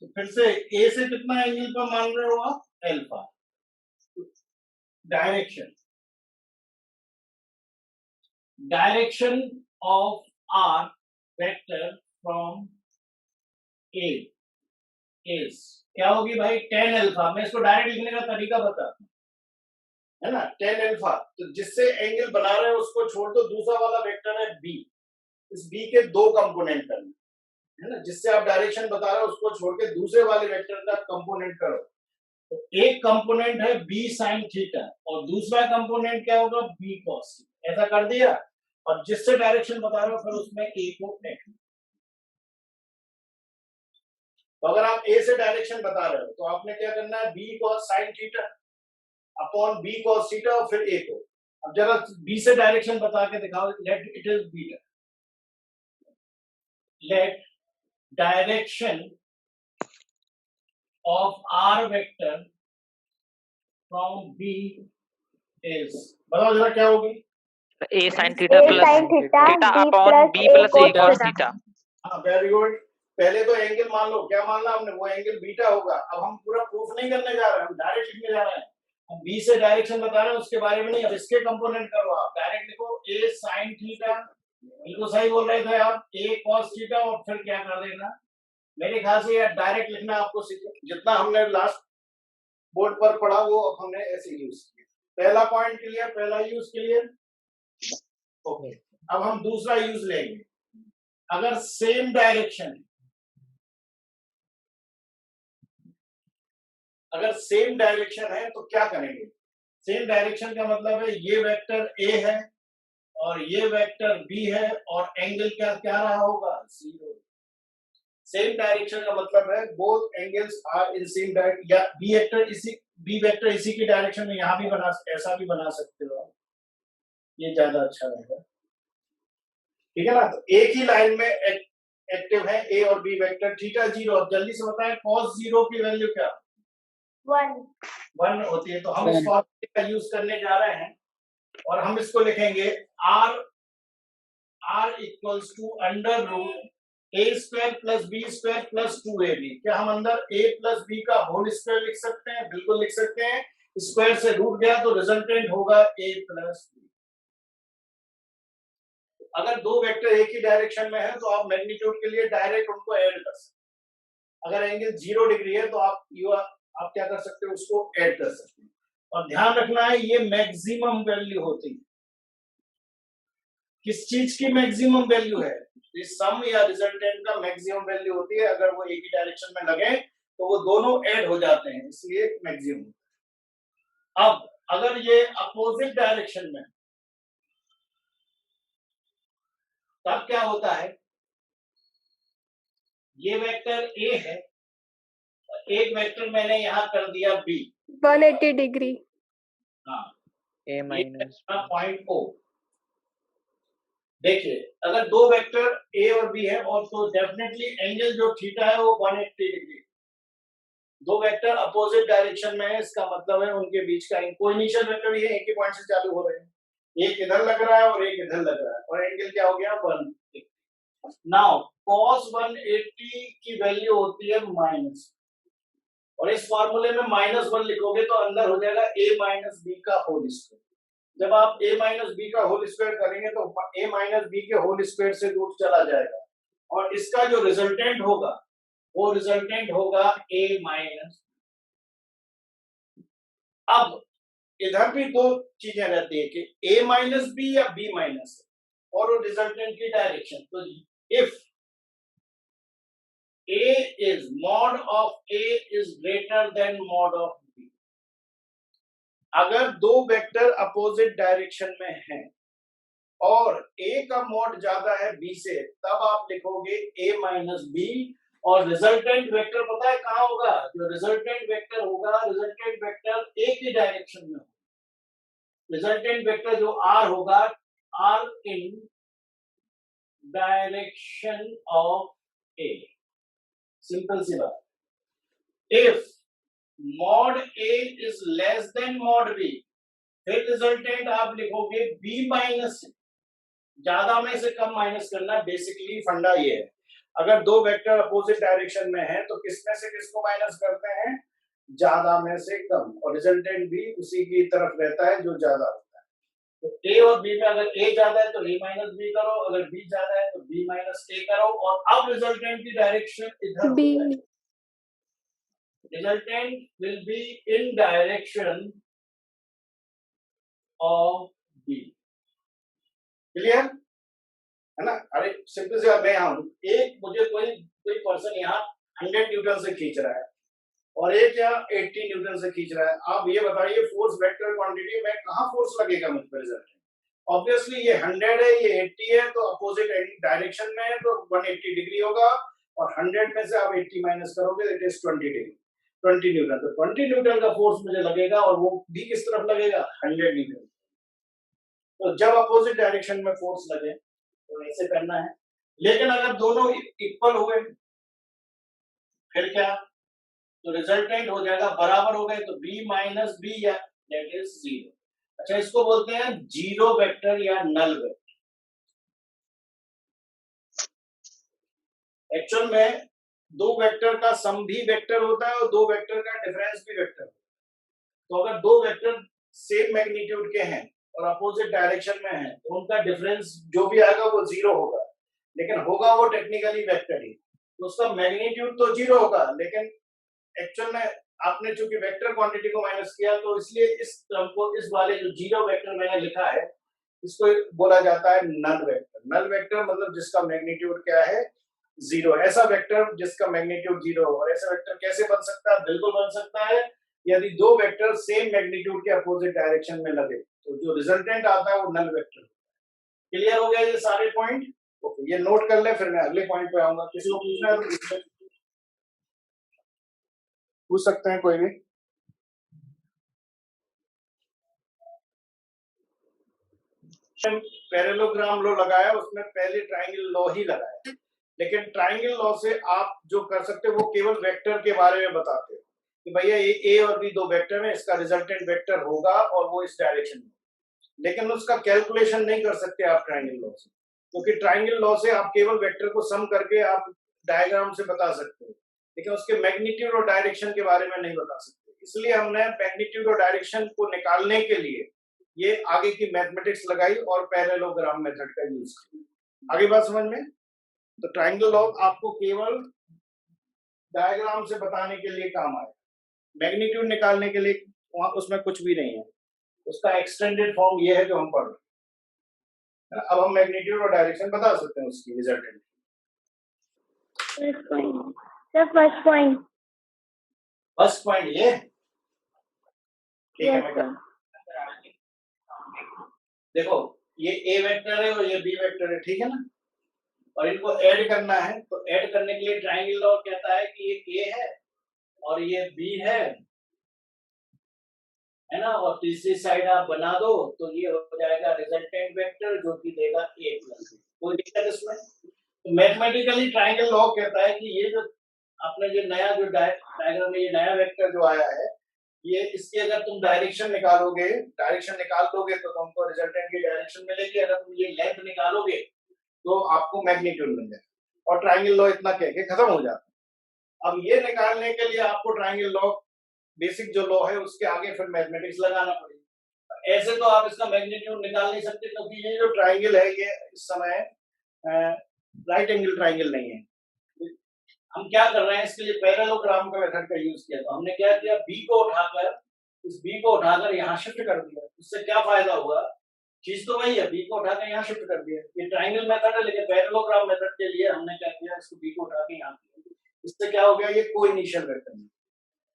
तो फिर से ए से कितना एंगल पर मान रहे हो आप, alpha, direction of R vector from A is क्या होगी भाई, tan अल्फा। मैं इसको डायरेक्ट लिखने का तरीका बताता हूं, है ना, tan अल्फा, तो जिससे एंगल बना रहे हो उसको छोड़ दो, दूसरा वाला वेक्टर है बी, इस बी के दो कंपोनेंट करना है ना, जिससे आप डायरेक्शन बता रहे हो उसको छोड़ के दूसरे वाले वेक्टर का कंपोनेंट करो, तो एक कंपोनेंट है बी साइन थीटा और दूसरा कंपोनेंट क्या होगा, बी कॉस थीटा। ऐसा कर दिया, और जिससे डायरेक्शन बता रहे हो फिर उसमें ए को ऐड। तो अगर आप ए से डायरेक्शन बता रहे हो तो आपने क्या करना है, B cos sine theta upon B cos theta और फिर ए को। अब जरा बी से डायरेक्शन बता के दिखाओ, let it is beta, let direction of R vector from B is, बताओ जरा क्या होगी, A sin theta A plus sin theta theta B upon plus B A plus A cos cos theta. theta. हाँ very good. पहले तो angle मान लो, क्या मानना हमने, वो एंगल बीटा होगा। अब हम पूरा प्रूफ नहीं करने जा रहे हैं, हम डायरेक्ट लिखने जा रहे हैं, हम बी से डायरेक्शन बता रहे हैं उसके बारे में नहीं। अब इसके कंपोनेंट करो, आप डायरेक्ट लिखो ए साइन थीटा, बिल्कुल सही बोल रहे थे आप, ए कॉस थीटा और फिर क्या कर देना, मेरे ख्याल से यार डायरेक्ट लिखना आपको सीखो, जितना हमने लास्ट बोर्ड पर पढ़ा वो अब हमने ऐसे यूज किया। पहला पॉइंट क्लियर, पहला यूज क्लियर, ओके। अब हम दूसरा यूज लेंगे, अगर सेम डायरेक्शन, अगर सेम डायरेक्शन है तो क्या करेंगे, सेम डायरेक्शन का मतलब है ये वेक्टर ए है और ये वेक्टर बी है और एंगल क्या क्या रहा होगा, जीरो। सेम डायरेक्शन का मतलब है both angles are in same direction, या बी वेक्टर इसी की डायरेक्शन में यहां भी बना, ऐसा भी बना सकते हो, ये ज्यादा अच्छा रहेगा, ठीक है ना। तो एक ही लाइन में एक्टिव है ए और बी वेक्टर, थीटा जीरो। अब जल्दी से बताएं कॉस जीरो की वैल्यू क्या, 1 होती है। तो हम इस फॉर्मूले का यूज करने जा रहे हैं और हम इसको लिखेंगे r equals to under root A square plus B square plus 2ab। क्या हम अंदर a प्लस बी का होल स्क्वायर लिख सकते हैं, बिल्कुल लिख सकते हैं, स्क्वायर से रूट गया तो रिजल्टेंट होगा a प्लस बी। अगर दो वेक्टर एक ही डायरेक्शन में है तो आप मैग्नीट्यूड के लिए डायरेक्ट उनको ऐड कर सकते हैं। अगर एंगल 0 डिग्री है तो आप क्या कर सकते हो, उसको ऐड कर सकते हैं। और ध्यान रखना है ये मैक्सिमम वैल्यू होती है, किस चीज की मैक्सिमम वैल्यू है, इस सम या रिजल्टेंट का मैक्सिमम वैल्यू होती है। अगर वो एक ही डायरेक्शन में लगे तो वो दोनों ऐड हो जाते हैं, इसलिए मैक्सिमम। अब अगर ये अपोजिट डायरेक्शन में, तब क्या होता है, ये वेक्टर ए है, एक वेक्टर मैंने यहां कर दिया बी 180 डिग्री। हाँ, A minus पॉइंट ओ। देखिए अगर दो वेक्टर ए और बी है और तो डेफिनेटली एंगल जो थीटा है वो 180 डिग्री। दो वेक्टर अपोजिट डायरेक्शन में है, इसका मतलब है उनके बीच का कोई इनिशियल वेक्टर ये एक ही पॉइंट से चालू हो रहे हैं, एक इधर लग रहा है और एक इधर लग रहा है, और एंगल क्या हो गया 180। नाउ cos 180 की वैल्यू होती है माइनस, और इस फॉर्मूले में -1 लिखोगे तो अंदर हो जाएगा a माइनस बी का होल स्क्वायर। जब आप a माइनस बी का होल स्क्वायर करेंगे तो a माइनस बी के होल स्क्वायर से रूट चला जाएगा, और इसका जो रिजल्टेंट होगा वो रिजल्टेंट होगा a माइनस। अब इधर भी दो चीजें रहती है कि a माइनस बी या b माइनस, और वो रिजल्टेंट की डायरेक्शन। तो if a is mod of a is greater than mod of b, अगर दो वेक्टर अपोजिट डायरेक्शन में हैं और a का मॉड ज्यादा है b से, तब आप लिखोगे a माइनस बी और रिजल्टेंट वेक्टर पता है कहाँ होगा? जो रिजल्टेंट वेक्टर होगा, रिजल्टेंट वेक्टर एक ही डायरेक्शन में होगा। रिजल्टेंट वेक्टर जो आर होगा, R in direction of A. Simple सी बात। If mod A is less than mod B, फिर रिजल्टेंट आप लिखोगे बी माइनस, ज्यादा में से कम माइनस करना, बेसिकली फंडा ये है। अगर दो वेक्टर अपोजिट डायरेक्शन में हैं तो किसमें से किसको माइनस करते हैं? ज्यादा में से कम, और रिजल्टेंट भी उसी की तरफ रहता है जो ज्यादा होता है। तो ए और बी में अगर ए ज्यादा है तो ए माइनस बी करो, अगर बी ज्यादा है तो बी माइनस ए करो, और अब रिजल्टेंट की डायरेक्शन इधर B. Resultant will be in direction of B. Clear है ना? अरे सिंपल सी बात, मैं यहाँ हूँ, एक मुझे कोई पर्सन यहाँ 100 न्यूटन से खींच रहा है और एक यहाँ 80 न्यूटन से खींच रहा है। आप ये बताइए फोर्स वेक्टर क्वांटिटी में कहाँ फोर्स लगेगा मुझ पर रिजल्ट? ऑब्वियसली ये 100 है, ये 80 है, तो अपोजिट डायरेक्शन में है तो 180 डिग्री होगा, और 100 में से आप 80 माइनस करोगे इट इज 20 डिग्री, 20 न्यूटन। तो 20 न्यूटन का फोर्स मुझे लगेगा, और वो भी किस तरफ लगेगा? 100 न्यूटन। तो जब अपोजिट डायरेक्शन में फोर्स लगे तो ऐसे करना है। लेकिन अगर दोनों इक्वल हो गए फिर क्या? तो रिजल्टेंट हो जाएगा, बराबर हो गए तो b माइनस बी, या दैट इज 0। अच्छा, इसको बोलते हैं जीरो वेक्टर या नल वेक्टर। एक्चुअल में दो वेक्टर का सम भी वेक्टर होता है और दो वेक्टर का डिफरेंस भी वेक्टर होता है। तो अगर दो वेक्टर सेम मैग्नीट्यूड के हैं और अपोजिट डायरेक्शन में हैं तो उनका डिफरेंस जो भी आएगा वो 0 होगा, लेकिन होगा वो टेक्निकली वेक्टर ही। तो उसका मैग्नीट्यूड तो 0 होगा, लेकिन एक्चुअल में आपने चूंकि वेक्टर क्वांटिटी को माइनस किया, तो इसलिए इस टर्म को, इस वाले जो जीरो वेक्टर मैंने लिखा है, इसको बोला जाता है नल वेक्टर। नल वेक्टर मतलब जिसका मैग्नीट्यूड क्या है? 0। ऐसा वेक्टर जिसका मैग्नीट्यूड 0 हो। और ऐसा वेक्टर कैसे बन सकता है? बिल्कुल बन सकता है यदि दो वेक्टर सेम मैग्नीट्यूड के अपोजिट डायरेक्शन में लगे, तो जो रिजल्टेंट आता है वो नल वेक्टर। क्लियर हो गया ये सारे पॉइंट? ओके, ये नोट कर ले, फिर मैं अगले पॉइंट पे आऊंगा। किसी को पूछना है तो पूछ सकते हैं, कोई भी। पैरेललोग्राम लॉ लगाया, उसमें पहले ट्रायंगल लॉ ही लगाया, लेकिन ट्रायंगल लॉ से आप जो कर सकते हो वो केवल वेक्टर के बारे में बताते हो कि भैया ये ए और बी दो वेक्टर है, इसका रिजल्टेंट वेक्टर होगा और वो इस डायरेक्शन में, लेकिन उसका कैलकुलेशन नहीं कर सकते आप ट्रायंगल लॉ से, क्योंकि ट्रायंगल लॉ से आप केवल वेक्टर को सम करके आप डायग्राम से बता सकते हो, लेकिन उसके मैग्नीट्यूड और डायरेक्शन के बारे में नहीं बता सकते। इसलिए हमने मैग्नीट्यूड और डायरेक्शन को निकालने के लिए ये आगे की मैथमेटिक्स लगाई और पैरेललोग्राम मेथड का यूज किया। आगे बात समझ में? तो ट्रायंगल लॉ आपको केवल डायग्राम से बताने के लिए काम आए, मैग्नीट्यूड निकालने के लिए वहां उसमें कुछ भी नहीं है। उसका एक्सटेंडेड फॉर्म ये है जो हम पढ़ रहे हैं। अब हम मैग्नीट्यूड और डायरेक्शन बता सकते हैं उसकी रिजल्टेंट। फर्स्ट पॉइंट ये ठीक है। मैं देखो, ये ए वेक्टर है और ये बी वेक्टर है, ठीक है ना, और इनको ऐड करना है। तो ऐड करने के लिए ट्रायंगल लॉ कहता है कि ये ए है और ये बी है ना, और तीसरी साइड आप बना दो तो ये हो जाएगा रिजल्टेंट वेक्टर, जो कि देगा ए प्लस बी। कोई दिक्कत इसमें? तो मैथमेटिकली ट्रायंगल लॉ कहता है कि ये जो आपने जो नया जो डायग्राम में ये नया वेक्टर जो आया है, ये इसकी अगर तुम डायरेक्शन निकालोगे, डायरेक्शन निकाल दोगे तो तुमको रिजल्टेंट की डायरेक्शन मिलेगी। अगर तुम ये लेंथ निकालोगे तो आपको मैग्नीट्यूड मिल जाएगा, और ट्रायंगल लॉ इतना कह के खत्म हो जाता है। अब ये निकालने के लिए आपको ट्रायंगल लॉ बेसिक जो लॉ है उसके आगे फिर मैथमेटिक्स लगाना पड़ेगा। ऐसे तो आप इसका मैग्नीट्यूड निकाल नहीं सकते, क्योंकि ये जो ट्रायंगल है ये इस समय राइट एंगल ट्रायंगल नहीं है। हम क्या कर रहे हैं, इसके लिए पैरेललोग्राम का मेथड का यूज किया। तो हमने क्या किया, बी को उठाकर, इस बी को उठाकर यहाँ शिफ्ट कर दिया। उससे क्या फायदा हुआ? चीज तो वही है, बी को उठाकर यहाँ शिफ्ट कर दिया। ये ट्रायंगल मेथड है, लेकिन पैरेललोग्राम मेथड के लिए हमने क्या किया, इसको बी को उठा के यहाँ किया। इससे क्या हो गया, ये कोइनिशियल वेक्टर है।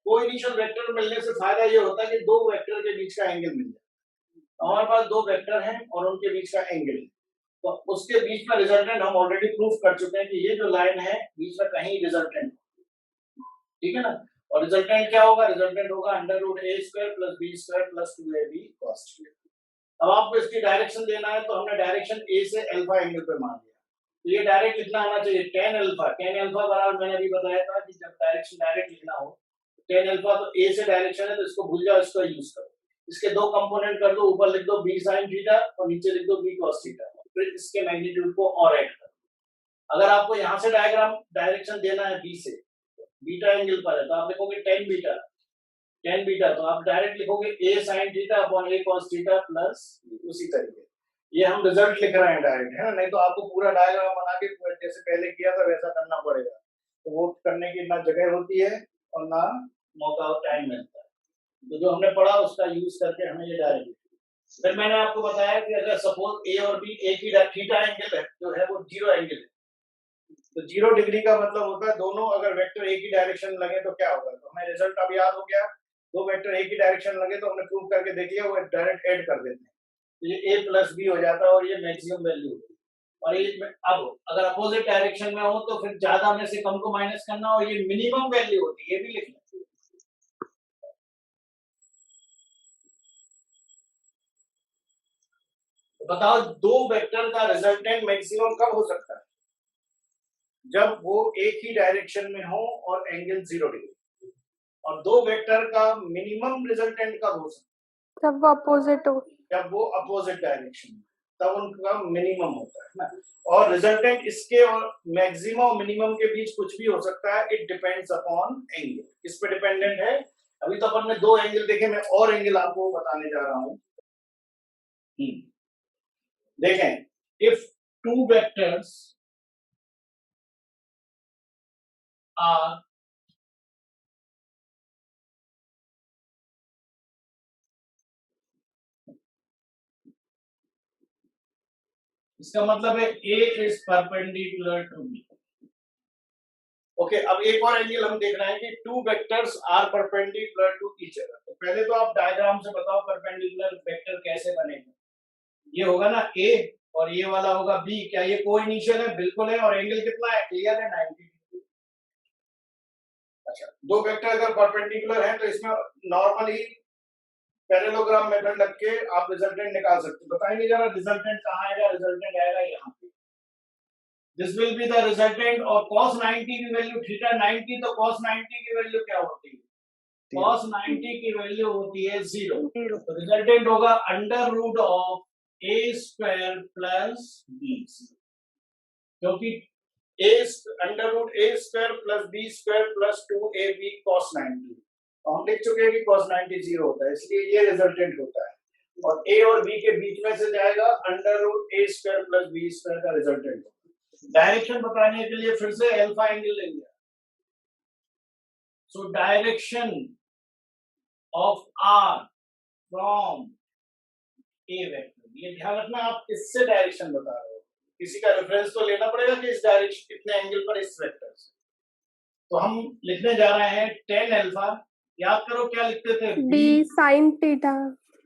कोइनिशियल वेक्टर मिलने से फायदा ये होता है कि दो वेक्टर के बीच का एंगल मिल जाए। हमारे पास दो वेक्टर हैं और उनके बीच का एंगल है, तो उसके बीच में रिजल्टेंट हम ऑलरेडी प्रूव कर चुके हैं कि ये जो लाइन है बीच में कहीं रिजल्टेंट, ठीक है ना। और रिजल्टेंट क्या होगा, रिजल्टेंट होगा under root A square plus B square plus 2ab cos square. अब आपको इसकी डायरेक्शन देना है, तो हमने डायरेक्शन ए से अल्फा एंगल पे मान लिया, तो ये डायरेक्ट लिखना आना चाहिए tan अल्फा। tan अल्फा बराबर मैंने अभी बताया था कि जब डायरेक्शन डायरेक्ट लिखना हो, tan अल्फा तो ए से डायरेक्शन है, तो इसको भूल जाओ, इसको यूज करो। इसके दो कंपोनेंट कर दो, ऊपर लिख दो b sin थीटा और नीचे लिख दो b cos थीटा, फिर इसके मैग्नीट्यूड को और ऐड करो। अगर आपको यहाँ से डायग्राम डायरेक्शन देना है b से, बीटा एंगल पर है, तो आप लिखोगे tan बीटा, तो आप डायरेक्ट लिखोगे a sin theta upon a cos theta plus उसी तरीके। ये हम रिजल्ट लिख रहे हैं डायरेक्ट, है ना, नहीं तो आपको पूरा डायग्राम बना के जैसे पहले किया था वैसा करना पड़ेगा, तो वो करने की ना जगह होती है और ना मौका और टाइम मिलता है। तो जो हमने पढ़ा उसका यूज करके हमें ये डायरेक्ट। फिर मैंने आपको बताया कि अगर सपोज ए और बी एक ही थीटा एंगल है, जो है वो 0 एंगल है, तो 0 डिग्री का मतलब होता है दोनों अगर वेक्टर एक ही डायरेक्शन लगे तो क्या होगा। तो हमें रिजल्ट अब याद हो गया, दो वेक्टर एक ही डायरेक्शन लगे तो हमने प्रूव करके देख लिया, वो डायरेक्ट ऐड कर देते हैं, तो ये a प्लस बी हो जाता है और ये मैक्सिमम वैल्यू होती है। और ये अब अगर अपोजिट डायरेक्शन में हो तो फिर ज्यादा में से कम को माइनस करना, और ये मिनिमम वैल्यू होती है, ये भी लिखना। तो बताओ दो वेक्टर का रिजल्टेंट मैक्सिमम कब हो सकता है, जब वो एक ही डायरेक्शन में हो और एंगल 0 डिग्री। और दो वेक्टर का मिनिमम रिजल्टेंट कब हो सकता है, जब वो अपोजिट हो, जब वो अपोजिट डायरेक्शन में, तब उनका मिनिमम होता है ना। और रिजल्टेंट इसके और मैक्सिमम और मिनिमम के बीच कुछ भी हो सकता है, इट डिपेंड्स अपॉन एंगल। इस पे डिपेंडेंट है। अभी तो अपन ने दो एंगल देखे, मैं और एंगल आपको बताने जा रहा हूं। देखें, इफ टू वेक्टर्स आर इसका मतलब है A is perpendicular to B। Okay, अब एक और एंगल हम देख रहे हैं कि two vectors are perpendicular to each other. तो पहले तो आप डायग्राम से बताओ परपेंडिकुलर वेक्टर कैसे बनेगा। ये होगा ना A और ये वाला होगा B, क्या ये कोइनिशियल है? बिल्कुल है। और एंगल कितना है? क्लियर है, 90 डिग्री। अच्छा, दो वेक्टर अगर परपेंडिकुलर है तो इसमें नॉर्मली पैरेललोग्राम मेथड लग के आप रिजल्टेंट निकाल सकते हो। बताएंगे जरा रिजल्टेंट कहाँ आएगा? रिजल्टेंट आएगा यहाँ पे। This will be the resultant और cos 90 की वैल्यू थीटा 90, तो cos 90 की वैल्यू क्या होती है? cos 90 की वैल्यू होती है 0। तो रिजल्टेंट होगा under root of a square plus b, क्योंकि under root a square plus b square plus 2ab cos 90। हम लिख चुके हैं कि cos 90 0 होता है, इसलिए ये रिजल्टेंट होता है। और a और b के बीच में से जाएगा under root a square plus b square का रिजल्टेंट। डायरेक्शन बताने के लिए फिर से अल्फा एंगल लेंगे। So direction of r from a vector, ये ध्यान रखना, आप इससे डायरेक्शन बता रहे हो, किसी का रेफरेंस तो लेना पड़ेगा कि इस डायरेक्शन कितने एंगल पर इस वेक्टर से। तो हम लिखने जा रहे हैं tan अल्फा। याद करो क्या लिखते थे? b sin थीटा,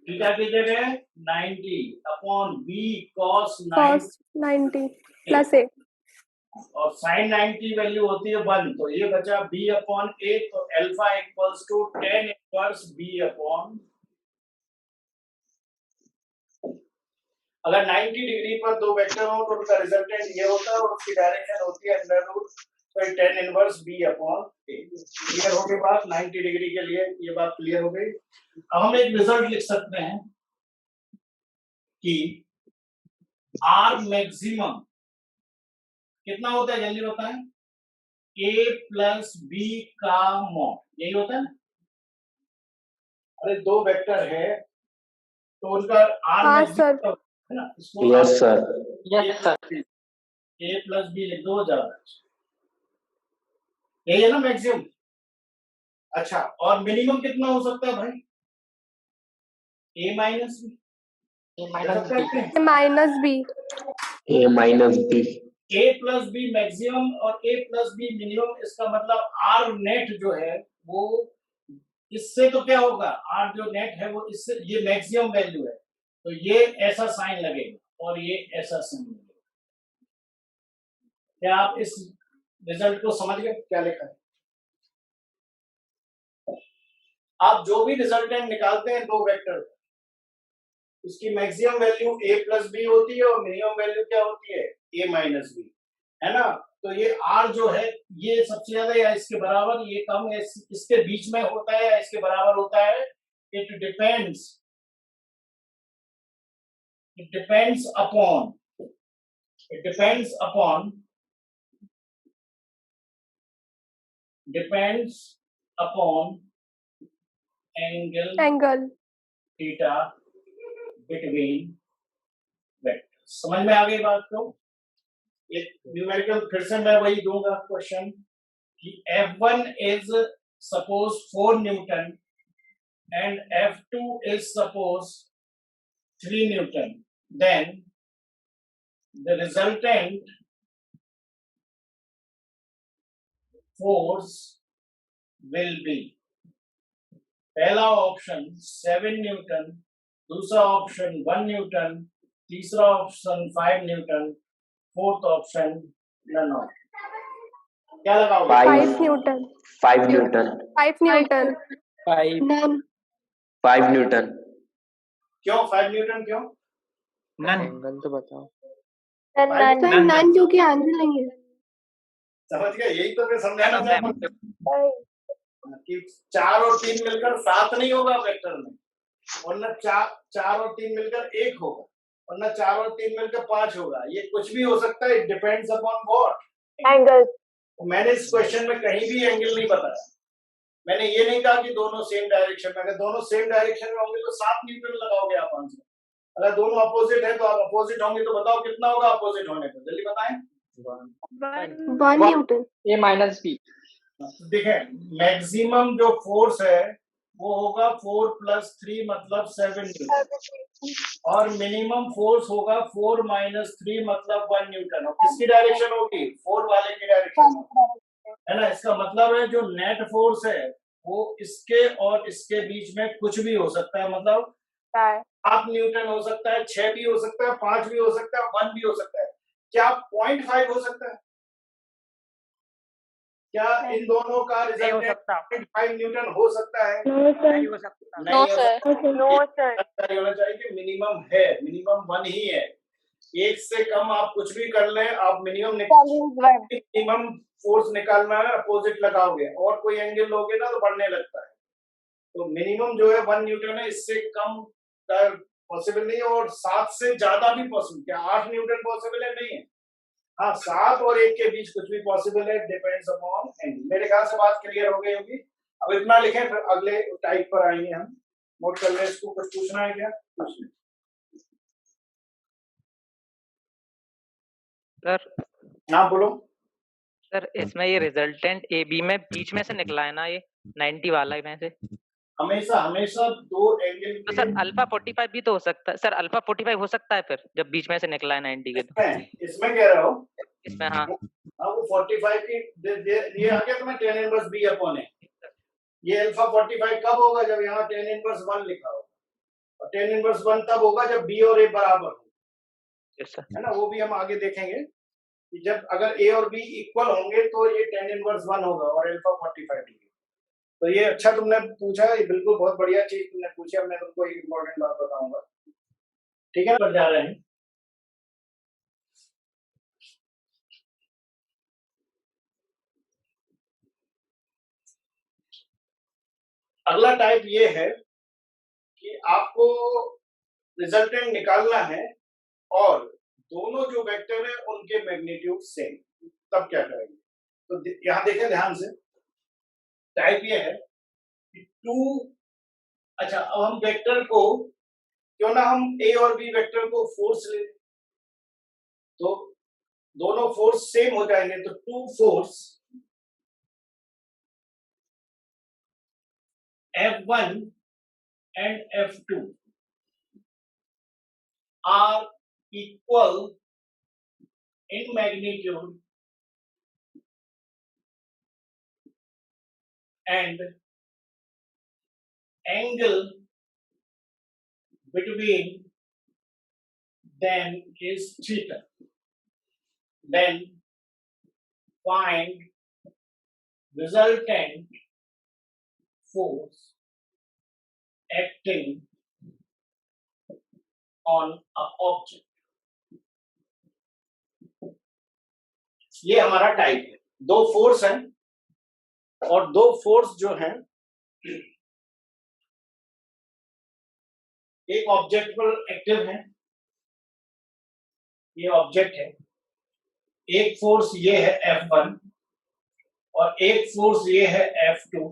थीटा की जगह 90 upon b cos cos 90 plus a, और sin 90 वैल्यू होती है 1, तो ये बचा b अपॉन a। तो alpha equals to tan inverse b upon. अगर 90 डिग्री पर दो वेक्टर हो तो उनका रिजल्टेंट ये होता है और उसकी डायरेक्शन होती है under root tan inverse b upon a। Clear हो गई बात? 90 डिग्री के लिए ये बात क्लियर हो गई। अब हम एक रिजल्ट लिख सकते हैं कि r मैक्सिमम कितना होता है, जल्दी बताएं? a प्लस b का मॉड, यही होता है ना। अरे दो वेक्टर है तो उनका r हाँ मैक्सिमम सर, है ना, इसको yes sir. Yes, sir. a plus B लिख दो, ज्यादा यही है ना मैक्सिमम। अच्छा, और मिनिमम कितना हो सकता है भाई? a minus B, A minus B. a minus b, A minus B. a plus B maximum और a प्लस बी मिनिमम। इसका मतलब r नेट जो है वो इससे तो क्या होगा, r जो नेट है वो इससे, ये मैक्सिमम वैल्यू है तो ये ऐसा साइन लगेगा और ये ऐसा साइन लगेगा। क्या आप इस रिजल्ट को समझ गए क्या लिखा है? आप जो भी रिजल्टेंट निकालते हैं दो वेक्टर, उसकी maximum value a plus B होती है और मिनिमम वैल्यू क्या होती है a माइनस बी, है ना? तो ये r जो है ये सबसे ज्यादा या इसके बराबर, ये कम है, इसके बीच में होता है या इसके बराबर होता है। It depends upon Angle. Theta between vector. समझ में आ गई बात? को एक न्यूमेरिकल फिर से मैं वही दूंगा क्वेश्चन कि F1 is suppose 4 Newton and F2 is suppose 3 Newton, then the resultant force will be, पहला ऑप्शन 7 न्यूटन, दूसरा ऑप्शन 1 न्यूटन, तीसरा option 5 newton, fourth option none of. क्या लगाओगे? 5 Newton. 5 Newton. 5 Newton. 5 None. 5 Newton. क्यों 5 Newton क्यों? Angle तो बताओ। None. तो none क्योंकि आंसर नहीं है। समझ गए? यही तो मैं समझाना चाहता हूँ कि 4 और 3 मिलकर 7 नहीं होगा वेक्टर में, वरना 4 और 3 मिलकर 1 होगा, वरना 4 और 3 मिलकर 5 होगा। ये कुछ भी हो सकता है। It depends upon what? Angle. मैंने इस क्वेश्चन में कहीं भी एंगल नहीं बताया। मैंने ये नहीं कहा कि दोनों सेम डायरेक्शन में, अगर दोनों सेम डायरेक्शन में होंगे तो 7 न्यूटन लगाओगे आप आंसर। अगर दोनों अपोजिट है तो आप अपोजिट होंगे तो बताओ कितना होगा अपोजिट होने पर, जल्दी बताएं। 1 Newton. A minus B. देखें, मैक्सिमम जो फोर्स है वो होगा 4 प्लस 3 मतलब 7 न्यूटन, और मिनिमम फोर्स होगा 4 माइनस 3 मतलब 1 न्यूटन। और किसकी डायरेक्शन होगी? 4 वाले की डायरेक्शन होगी, है ना? इसका मतलब है जो नेट फोर्स है वो इसके और इसके बीच में कुछ भी हो सकता है। मतलब 7 न्यूटन हो सकता है, 6 भी हो सकता है, 5 भी हो सकता है, 1 भी हो सकता है। क्या 0.5 हो सकता है? क्या इन दोनों का रिजल्टेंट 0.5 न्यूटन हो सकता है? नहीं हो सकता No sir. No sir. होना चाहिए कि मिनिमम है, मिनिमम 1 ही है। एक से कम आप कुछ भी कर लें, आप मिनिमम फोर्स निकालना है, अपोजिट लगाओगे और कोई एंगल लोगे ना तो बढ़ने लगता है। तो मिनिमम जो है 1 न्यूटन है, इससे कम पॉसिबल नहीं है, और 7 से ज्यादा भी पॉसिबल। क्या 8 न्यूटन पॉसिबल है? नहीं है। हाँ, 7 और 1 के बीच कुछ भी पॉसिबल है, डिपेंड्स अपॉन एंगल। मेरे ख्याल से बात क्लियर हो गई होगी। अब इतना लिखें, फिर अगले टाइप पर आएंगे हम। नोट कर लें इसको। कुछ पूछना है क्या? पूछ लें सर। ना बोलो सर इसमें ये रिजल्टेंट ए बी में बीच में से निकला है ना, ये 90 वाला में से हमेशा हमेशा दो एंगल तो सर अल्फा 45 भी तो हो सकता है। सर अल्फा 45 हो सकता है फिर जब बीच में से निकला है 90 के। तो इसमें कह रहा हूँ इसमें हाँ वो 45 की ये आ गया तुम्हें tan inverse b upon a। ये अल्फा 45 कब होगा? जब यहाँ tan इनवर्स 1 लिखा होगा, और tan इनवर्स 1 तब होगा जब b और a बराबर हो, है ना? वो भी हम आगे देखेंगे कि जब अगर a और b इक्वल होंगे तो ये tan इनवर्स 1 होगा और अल्फा 45 डिग्री। तो ये अच्छा तुमने पूछा, ये बिल्कुल बहुत बढ़िया चीज तुमने पूछी। अब मैं तुमको एक इम्पोर्टेंट बात बताऊंगा, ठीक है? पर जा रहे हैं अगला टाइप ये है कि आपको रिजल्टेंट निकालना है और दोनों जो वेक्टर है उनके मैग्नीट्यूड सेम। तब क्या करेंगे? तो यहां देखें ध्यान से। टाइप ये है कि 2, अच्छा अब हम वेक्टर को, क्यों ना हम ए और बी वेक्टर को फोर्स ले, तो दोनों फोर्स सेम हो जाएंगे। तो 2 force F1 and F2 are equal in magnitude and angle between them is theta. Then find resultant force acting on a object। ये हमारा टाइप है, दो फोर्स हैं और दो फोर्स जो हैं एक ऑब्जेक्ट पर एक्टिव है, ये ऑब्जेक्ट है, एक फोर्स ये है F1 और एक फोर्स ये है F2,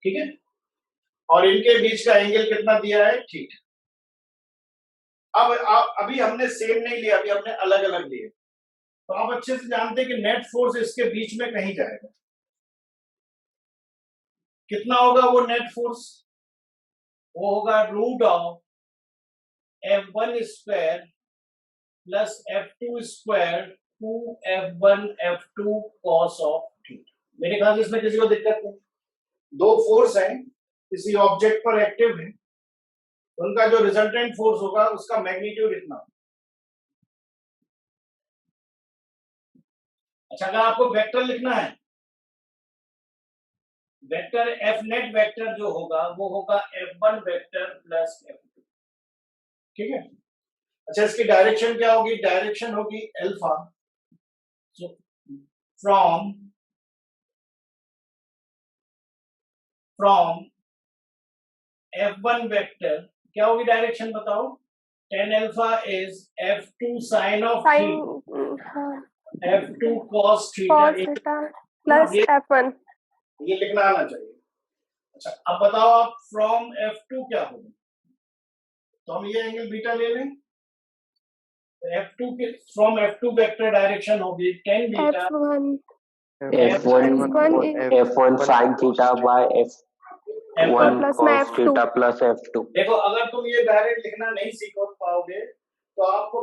ठीक है, और इनके बीच का एंगल कितना दिया है, ठीक है। अब अभी हमने सेम नहीं लिया, अभी हमने अलग अलग लिए, तो आप अच्छे से जानते हैं कि नेट फोर्स इसके बीच में कहीं जाएगा। कितना होगा वो नेट फोर्स? वो होगा root of F1 square plus F2 square 2F1 F2 cos of theta. मेरे ख्याल से इसमें किसी को दिक्कत नहीं, दो फोर्स हैं, किसी ऑब्जेक्ट पर एक्टिव है, उनका जो रिजल्टेंट फोर्स होगा उसका मैग्नीट्यूड इतना। अच्छा, अगर आपको वेक्टर लिखना है, वेक्टर F नेट वेक्टर जो होगा वो होगा F1 वेक्टर प्लस F2, ठीक है। अच्छा, इसकी डायरेक्शन क्या होगी? डायरेक्शन होगी alpha, so from F1 vector क्या होगी डायरेक्शन, बताओ? tan alpha is F2 sine of theta, F2 cos theta plus F1, ये लिखना आना चाहिए। अच्छा, अब बताओ आप फ्रॉम F2 क्या होगा, तो हम ये एंगल बीटा ले लें, F2 के फ्रॉम F2 वेक्टर डायरेक्शन होगी tan beta F1 sin theta by F1 plus cos F2। theta plus F2। देखो, अगर तुम ये डायरेक्ट लिखना नहीं सीख पाओगे तो आपको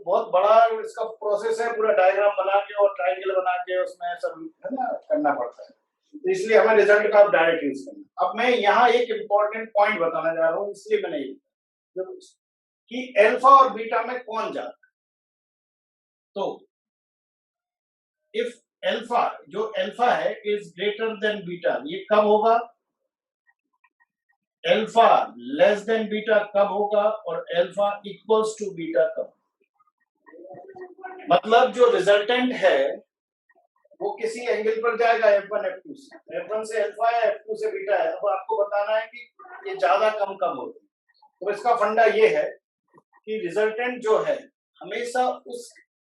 बहुत बड़ा इसका प्रोसेस है, पूरा डायग्राम बना के और ट्रायंगल बना के उसमें सब है ना करना पड़ता है, तो इसलिए हमें रिजल्ट का डायरेक्ट यूज करना। अब मैं यहाँ एक इम्पोर्टेंट पॉइंट बताने जा रहा हूँ, इसलिए मैंने ये कि अल्फा और बीटा में कौन जाता है। तो इफ अल्फा, जो अल्फा है इज ग्रेटर देन बीटा, ये कब होगा? अल्फा लेस देन बीटा कब होगा? और अल्फा इक्वल्स टू बीटा कब? मतलब जो रिजल्टेंट है वो किसी एंगल पर जाएगा F1 F2 से, F1 से अल्फा है, F2 से बीटा है। अब आपको बताना है कि ये ज्यादा कम कब होती है। तो इसका फंडा ये है कि रिजल्टेंट जो है हमेशा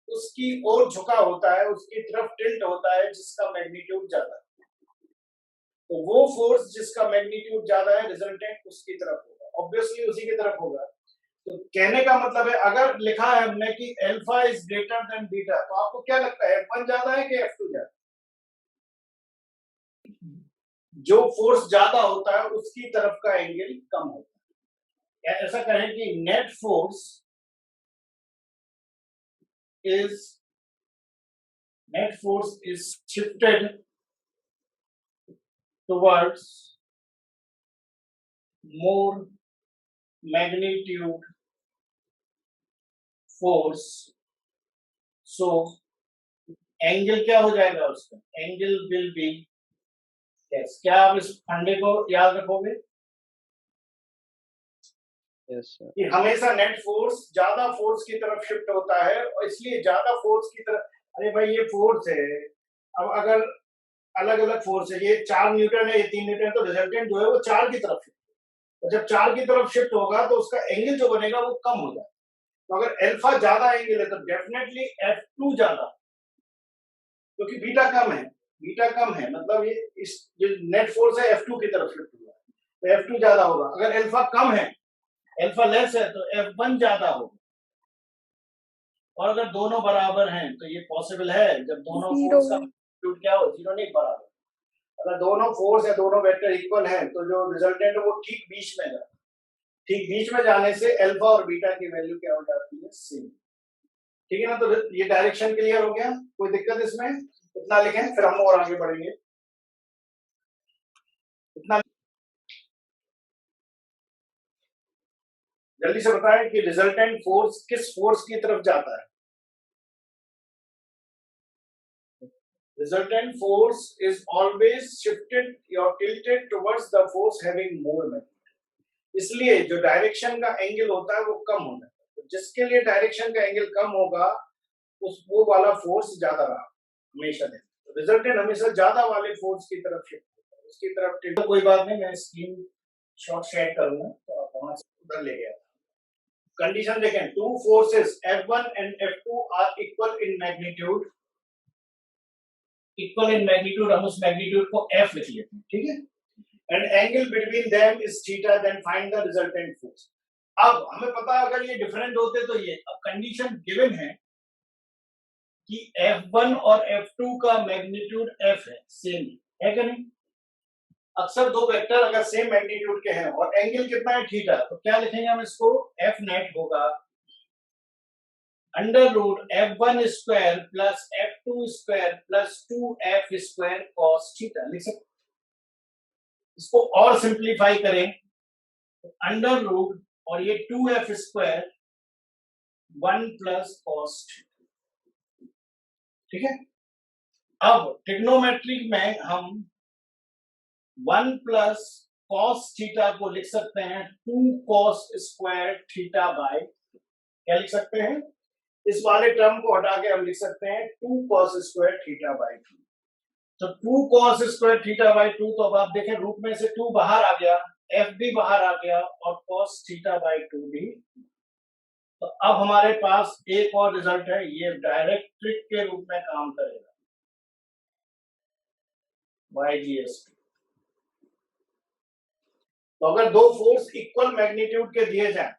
उसकी ओर झुका होता है, उसकी तरफ टिल्ट होता है जिसका मैग्नीट्यूड ज्यादा है। तो वो फोर्स जिसका मैग्नीट्यूड ज्यादा है रिजल्टेंट उसकी तरफ होगा, ऑब्वियसली उसी की तरफ होगा। तो कहने का मतलब है, अगर लिखा है हमने कि alpha is greater than beta, तो आपको क्या लगता है F1 ज्यादा है कि F2 ज्यादा? जो फोर्स ज्यादा होता है उसकी तरफ का एंगल कम होता है। ऐसा कहें कि net force is shifted towards more magnitude force, so angle क्या हो जाएगा उसका? Angle will be yes। क्या आप इस फंडे को याद रखोगे? Yes sir. कि हमेशा नेट फोर्स ज्यादा फोर्स की तरफ शिफ्ट होता है, और इसलिए ज्यादा फोर्स की तरफ, अरे भाई ये फोर्स है, अब अगर अलग अलग फोर्स है, ये 4 न्यूटन है, ये 3 न्यूटन है, तो रिजल्टेंट जो है वो 4 की तरफ शिफ्ट होगा। और जब 4 की तरफ शिफ्ट होगा तो उसका एंगल जो बनेगा वो कम हो जाएगा। तो अगर अल्फा ज्यादा एंगल है तो डेफिनेटली F2 ज्यादा, क्योंकि बीटा कम है, बीटा कम है मतलब ये इस जो नेट फोर्स है F2 की तरफ शिफ्ट हुआ है, तो F2 ज्यादा होगा। अगर अल्फा कम है, अल्फा लेस है, तो F1 ज्यादा होगा। और अगर दोनों बराबर हैं तो ये पॉसिबल है, जब दोनों फोर्स का मैग्नीट्यूड क्या हो, 0 नहीं बराबर। अगर दोनों फोर्स या दोनों वेक्टर इक्वल हैं तो जो रिजल्टेंट है वो ठीक बीच में जाता है। ठीक बीच में जाने से अल्फा और बीटा की वैल्यू क्या हो जाती है, सेम। ठीक है ना? तो ये डायरेक्शन क्लियर हो गया, कोई दिक्कत इसमें? इतना लिखें, फिर हम और आगे बढ़ेंगे। इतना जल्दी से बताएं कि रिजल्टेंट फोर्स किस फोर्स की तरफ जाता है? Resultant force is always shifted or tilted towards the force having more magnitude. इसलिए जो डायरेक्शन का एंगल होता है वो कम होता है, तो जिसके लिए डायरेक्शन का एंगल कम होगा उस वो वाला फोर्स ज्यादा रहा हमेशा दे, तो रिजल्टेंट हमेशा ज्यादा वाले फोर्स की तरफ शिफ्ट होता है, उसकी तरफ टिल्ट। कोई बात नहीं, मैं स्क्रीन शॉट शेयर करूंगा तो आप वहां से उधर ले गया। कंडीशन देखें, two forces F1 and F2 are equal in magnitude, equal in magnitude, हम उस मैग्नीट्यूड को F लिख लेते हैं, ठीक है, and angle between them is theta, then find the resultant force. अब हमें पता है अगर ये डिफरेंट होते तो ये, अब कंडीशन गिवन है कि F1 और F2 का मैग्नीट्यूड F है, सेम है कि नहीं? अक्सर दो वेक्टर अगर सेम मैग्नीट्यूड के हैं और एंगल कितना है थीटा, तो क्या लिखेंगे हम इसको, F नेट होगा under root F1 square plus F2 square plus 2F square cos theta, लिख सकते। इसको और सिंप्लीफाई करें तो अंडर रूट और ये 2F square 1 plus cos theta, ठीक है। अब ट्रिग्नोमेट्रिक में हम 1 प्लस कॉस थीटा को लिख सकते हैं 2 कॉस स्क्वायर थीटा बाय, क्या लिख सकते हैं, इस वाले टर्म को हटा के हम लिख सकते हैं 2 कॉस स्क्वायर थीटा बाय 2। तो 2 कॉस स्क्वायर थीटा बाय 2, तो अब आप देखें रूट में से 2 बाहर आ गया, F भी बाहर आ गया और कॉस थीटा बाय 2 भी। तो अब हमारे पास एक और रिजल्ट है, ये डायरेक्ट ट्रिक के रूप में काम करेगा, YGS2। तो अगर दो फोर्स इक्वल मैग्नीट्यूड के दिए जाएं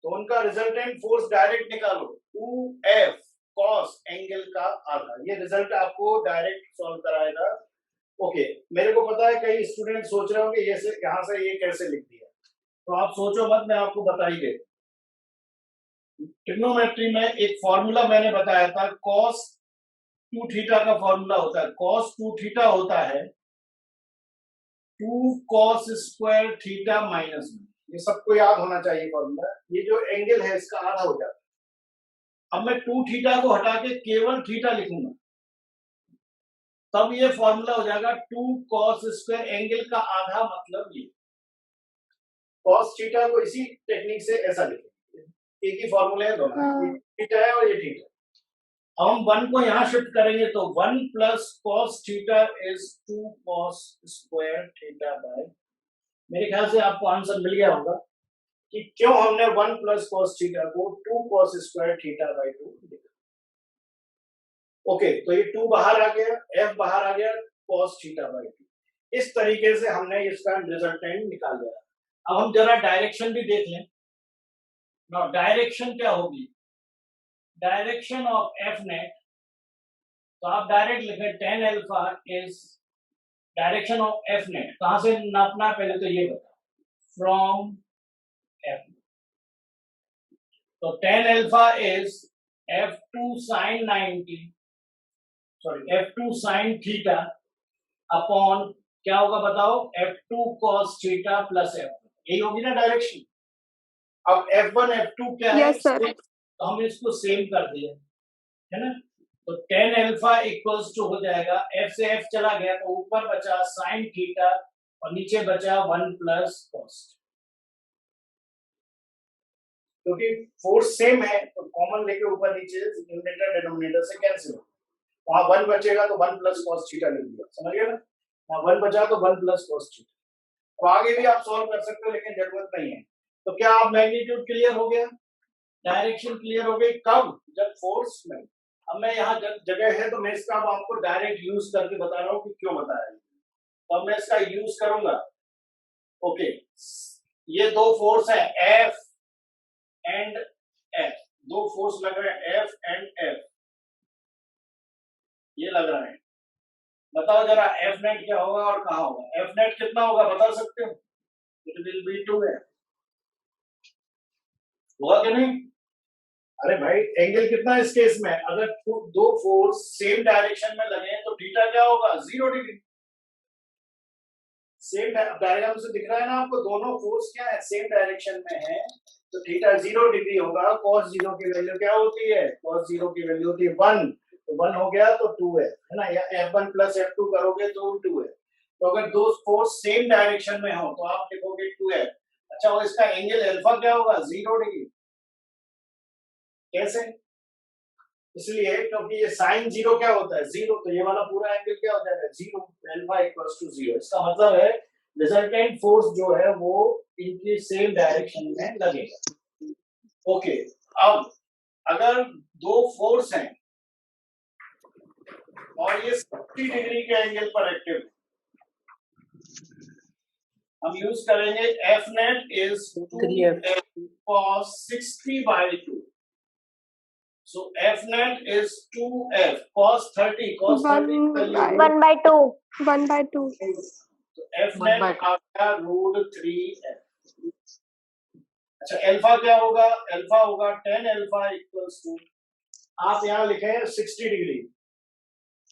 तो उनका रिजल्टेंट फोर्स डायरेक्ट निकालो, 2F cos एंगल का आधा। ये रिजल्ट आपको डायरेक्ट सॉल्व कराएगा। ओके, मेरे को पता है कई स्टूडेंट सोच रहे होंगे ये से यहां से ये कैसे लिख दिया, तो आप सोचो मत, मैं आपको बता ही देता। ट्रिग्नोमेट्री में एक फॉर्मूला मैंने बताया था, cos 2 थीटा का फॉर्मूला होता है, cos 2 थीटा होता है 2 cos स्क्वायर थीटा माइनस 1। ये सबको याद होना चाहिए फॉर्मूला। ये जो एंगल है इसका आधा हो जाता है। अब मैं 2 थीटा को हटा के केवल थीटा लिखूंगा, तब ये फॉर्मूला हो जाएगा 2 cos स्क्वायर एंगल का आधा, मतलब ये cos थीटा को इसी टेक्निक से ऐसा लिखेंगे, एक ही फॉर्मूला है दोनों, ये थीटा है और ये थीटा। अब हम 1 को यहां शिफ्ट करेंगे तो 1 plus cos theta is 2 cos square theta by, मेरे ख्याल से आपको आंसर मिल गया होगा कि क्यों हमने 1 प्लस cos थीटा को 2 cos स्क्वायर थीटा बाय 2 लिखा। ओके, तो ये 2 बाहर आ गया, F बाहर आ गया, cos थीटा बाय 2। इस तरीके से हमने इसका रिजल्टेंट निकाल लिया। अब हम जरा डायरेक्शन भी देख लें ना। डायरेक्शन क्या होगी, डायरेक्शन ऑफ F नेट, तो आप डायरेक्ट लिखें tan alpha is direction of F net. कहां से नापना पहले तो ये बता, फ्रॉम F। तो tan alpha is F2 sin 90, sorry F2 sin theta upon क्या होगा बताओ, F2 cos theta plus F। यही होगी ना डायरेक्शन। अब F1 F2 क्या है, Yes, sir. तो हम इसको सेम कर दिए, है ना। तो tan अल्फा इक्वल्स टू हो जाएगा, F से F चला गया तो ऊपर बचा sin थीटा और नीचे बचा 1 प्लस cos। क्योंकि फोर्स सेम है तो कॉमन लेके ऊपर नीचे न्यूमरेटर डिनोमिनेटर से कैंसिल हो, वहां 1 बचेगा तो 1 प्लस cos थीटा लिख दिया, समझ गए ना। वहां 1 बचा तो 1 प्लस cos थीटा। तो आगे भी आप सॉल्व कर सकते हो लेकिन जरूरत नहीं है। तो क्या आप मैग्नीट्यूड क्लियर हो गया, डायरेक्शन क्लियर हो गई, कब, जब फोर्स में। अब मैं यहाँ जगह है तो मैं इसका अब आपको डायरेक्ट यूज करके बता रहा हूँ कि क्यों बताया। तो अब मैं इसका यूज करूंगा। ओके, ये दो फोर्स है F एंड F, दो फोर्स लग रहे हैं F एंड F, ये लग रहा है। बताओ जरा F नेट क्या होगा और कहाँ होगा, F नेट कितना होगा बता सकते हो? इट विल बी 2F, होगा कि नहीं? अरे भाई एंगल कितना है इस केस में, अगर दो फोर्स सेम डायरेक्शन में लगे तो थीटा क्या होगा, 0 डिग्री। सेम डायग्राम से दिख रहा है ना आपको, दोनों फोर्स क्या है, सेम डायरेक्शन में है, तो थीटा 0 डिग्री होगा। cos 0 की वैल्यू क्या होती है, cos 0 की वैल्यू होती है 1, तो 1 हो गया तो 2 है ना, या F1 प्लस F2 करोगे तो 2 है। तो अगर दो फोर्स सेम डायरेक्शन में हो तो आप लिखोगे 2F। अच्छा, और इसका एंगल अल्फा क्या होगा, 0 डिग्री। कैसे, इसलिए क्योंकि ये साइन 0 क्या होता है, 0, तो ये वाला पूरा एंगल क्या हो जाएगा, 0, अल्फा इक्वल्स टू 0। इसका मतलब है रिजल्टेंट फोर्स जो है वो इनकी सेम डायरेक्शन में लगेगा। ओके, अब अगर दो फोर्स हैं और ये 60 डिग्री के एंगल पर एक्टिव है, हम यूज करेंगे F net is 2F cos 60 by 2. So F net is 2F cos 30, cos 30 1 by 2. 1 by 2. तो F net आ गया √3F। अच्छा, अल्फा क्या होगा, अल्फा होगा 10 अल्फा इक्वल्स टू, आप यहाँ लिखे हैं 60 डिग्री,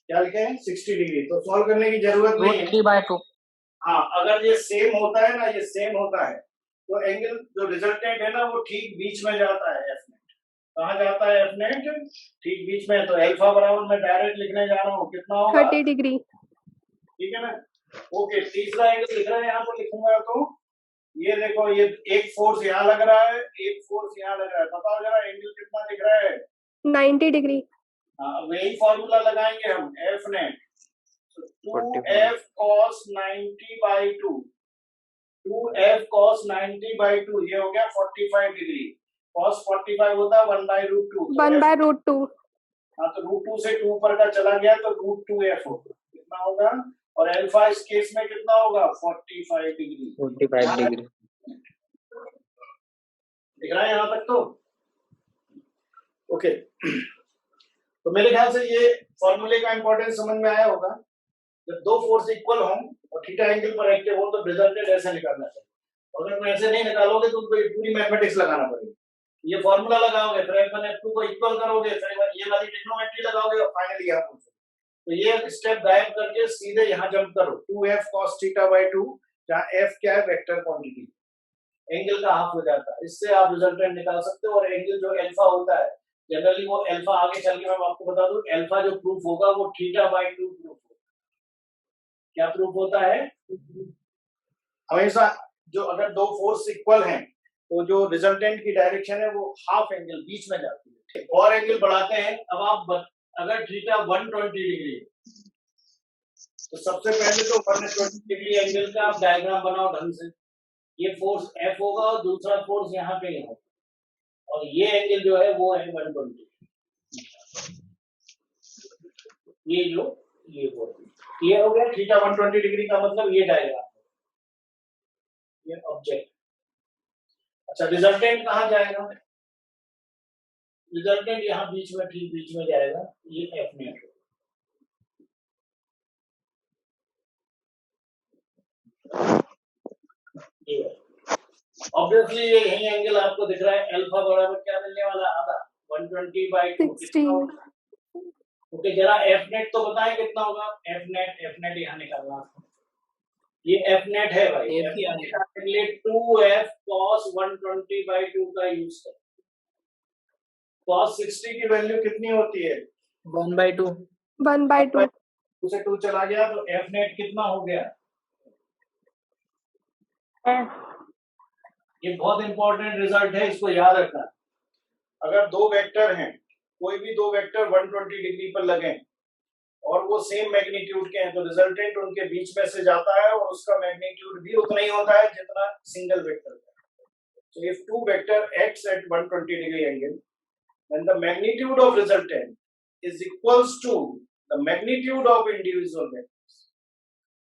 क्या लिखे हैं 60 डिग्री, तो सॉल्व करने की जरूरत नहीं है। 3/2। हाँ, अगर ये सेम होता है ना, ये सेम होता है तो एंगल जो रिजल्टेंट है ना वो ठीक बीच में जाता है। F net कहाँ जाता है, F net ठीक बीच में, तो अल्फा बराबर मैं डायरेक्ट लिखने जा रहा हूँ, कितना होगा 30 डिग्री। ठीक है ना। ओके, तीसरा एंगल लिख रहा है, यहाँ पर लिखूंगा तो ये देखो, ये एक फोर्स यहाँ लग रहा है, एक फोर्स यहाँ लग रहा है, बताओ जरा एंगल कितना दिख रहा है, 90 डिग्री। हाँ, वही फॉर्मूला लगाएंगे हम, F net 2F cos 90 by 2, 2F cos 90 by 2, ये हो गया 45 डिग्री, cos 45 होता है 1 by √2, 1 by √2। हाँ, तो √2 से 2 ऊपर का चला गया तो √2F होगा, कितना होगा, और अल्फा इस केस में कितना होगा 45 डिग्री। 45 डिग्री दिख रहा है यहाँ तक तो ओके। तो मेरे ख्याल से ये फॉर्मूले का इंपॉर्टेंस समझ में आया होगा। जब दो फोर्स इक्वल हों और थीटा एंगल पर एक्टिव हो तो रिजल्टेंट ऐसे निकालना चाहिए, अगर तुम ऐसे नहीं निकालोगे तो पूरी मैथमेटिक्स लगाना पड़ेगी। ये फॉर्मूला लगाओगे, फिर F1 F2 को इक्वल करोगे, फिर ये वाली ट्रिग्नोमेट्री लगाओगे और फाइनली यहाँ पहुंचोगे। तो ये स्टेप गायब करके सीधे यहाँ जंप करो, 2F cos थीटा by 2, जहाँ F क्या है, वेक्टर क्वांटिटी, एंगल का हाफ हो जाता है, इससे आप रिजल्टेंट निकाल सकते हो। और एंगल जो अल्फा होता है जनरली, वो अल्फा आगे चल के मैं आपको बता दूं, अल्फा जो प्रूफ होगा वो थीटा by 2 प्रूफ होगा। क्या प्रूफ होता है, हमेशा जो अगर दो फोर्स इक्वल हैं तो जो रिजल्टेंट की डायरेक्शन है वो हाफ एंगल बीच में जाती है। और एंगल बढ़ाते हैं, अब आप अगर थीटा 120 डिग्री तो सबसे पहले तो 120 डिग्री एंगल का आप डायग्राम बनाओ ढंग से। ये फोर्स F होगा और दूसरा फोर्स यहाँ पे होगा, और ये एंगल जो है वो है 120। ये हो गया थीटा 120 डिग्री का मतलब ये डायग्राम, ये ऑब्जेक्ट। अच्छा, रिजल्टेंट कहाँ जाएगा, रिजल्टेंट यहाँ बीच में, ठीक बीच में जाएगा, ये F net। ऑब्वियसली ये यही एंगल आपको दिख रहा है, अल्फा बराबर क्या मिलने वाला, आधा 120 by 2 16। ओके, जरा F net तो बताएं कितना होगा, F net यहाँ निकालना, ये F net है भाई, F net 2F cos 120 by 2 का यूज कर। cos 60 की वैल्यू कितनी होती है, 1/2 1 by 2। 2 से 2 चला गया तो F net कितना हो गया। ये बहुत इंपॉर्टेंट रिजल्ट है, इसको याद रखना। अगर दो वेक्टर हैं, कोई भी दो वेक्टर 120 डिग्री पर लगे और वो सेम मैग्नीट्यूड के हैं तो रिजल्टेंट उनके बीच में से जाता है और उसका मैग्नीट्यूड भी उतना ही होता है जितना सिंगल वेक्टर का। So if two vector x at 120 degree angle, then the magnitude of resultant is equals to the magnitude of individual vectors.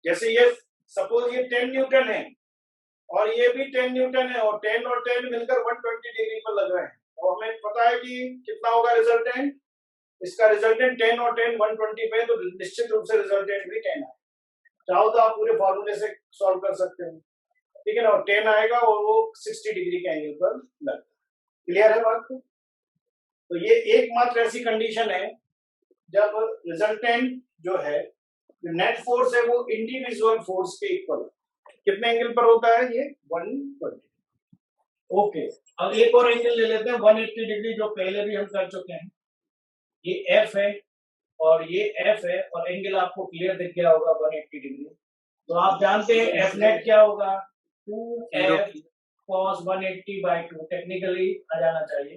जैसे ये सपोज ये 10 न्यूटन है और ये भी 10 न्यूटन है और 10 और 10 मिलकर 120 डिग्री पर लग रहे हैं, और हमें पता है कि कितना होगा रिजल्टेंट, इसका रिजल्टेंट 10 और 10 120 पे, तो निश्चित रूप से रिजल्टेंट भी 10 है। चाहो तो आप पूरे फॉर्मूले से सॉल्व कर सकते हो, ठीक है ना, और 10 आएगा और वो 60 डिग्री के एंगल पर लगता है। क्लियर है बात को। तो ये एकमात्र ऐसी कंडीशन है जब रिजल्टेंट जो है, जो नेट फोर्स है वो इंडिविजुअल फोर्स के इक्वल है। कितने एंगल पर होता है ये 120। ओके, अब एक और एंगल ले लेते हैं 180 डिग्री, जो पहले भी हम कर चुके हैं। ये एफ है और ये एफ है, और एंगल आपको क्लियर दिख गया होगा 180 डिग्री। तो आप जानते हैं एफ नेट क्या होगा, 2f cos 180/2, टेक्निकली आ जाना चाहिए।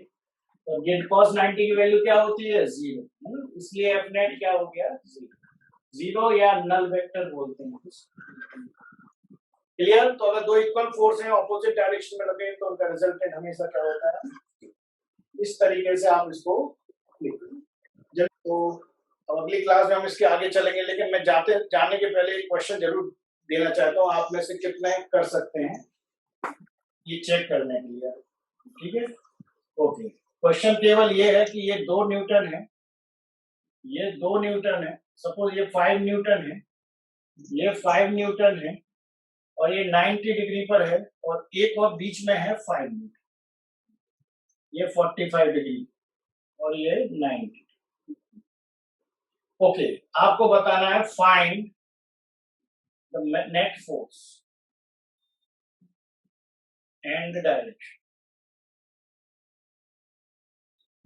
तो गेट cos 90 की वैल्यू क्या होती है 0, इसलिए एफ नेट क्या हो गया 0 या नल वेक्टर बोलते हैं। क्लियर? तो अगर दो इक्वल फोर्स हैं ऑपोजिट डायरेक्शन में लगे तो उनका रिजल्टेंट हमेशा क्या होता है, इस तरीके से आप इसको लिखें। तो अब अगली क्लास में हम इसके आगे चलेंगे, लेकिन मैं जाने के पहले एक क्वेश्चन जरूर देना चाहता हूँ, आप में से कितने कर सकते हैं ये चेक करने के लिए, ठीक है? ओके, क्वेश्चन केवल ये है कि ये 2 न्यूटन है, ये 2 न्यूटन है, सपोज ये 5 न्यूटन है, ये 5 न्यूटन है, और ये 90 डिग्री पर है, और एक और बीच में है 5 न्यूटन, ये 45 डिग्री और ये 90। ओके, आपको बताना है find the net force and direction.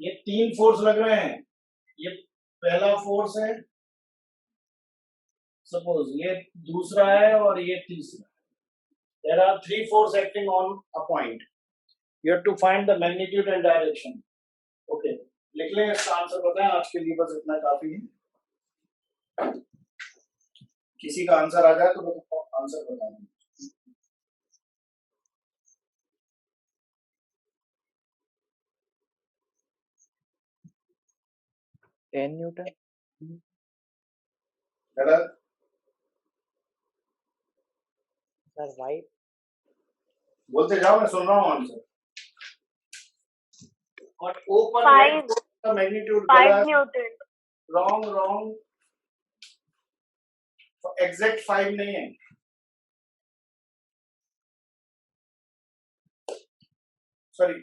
ये 3 फोर्स लग रहे हैं, ये पहला फोर्स है, सपोज ये दूसरा है और ये तीसरा। There are 3 forces acting on a point. You have to find the magnitude and direction. Okay, लिख लें, इसका आंसर बताएं, आज के लिए बस इतना काफी है। किसी का आंसर आ जाए तो आंसर बता दें। Ten newton. गलत। Sir why. बोलते जाओ, मैं सुन रहा हूँ आंसर। और ओपन का मैग्नीट्यूड 5 न्यूटन। रॉन्ग, एग्जैक्ट 5 नहीं है। सॉरी,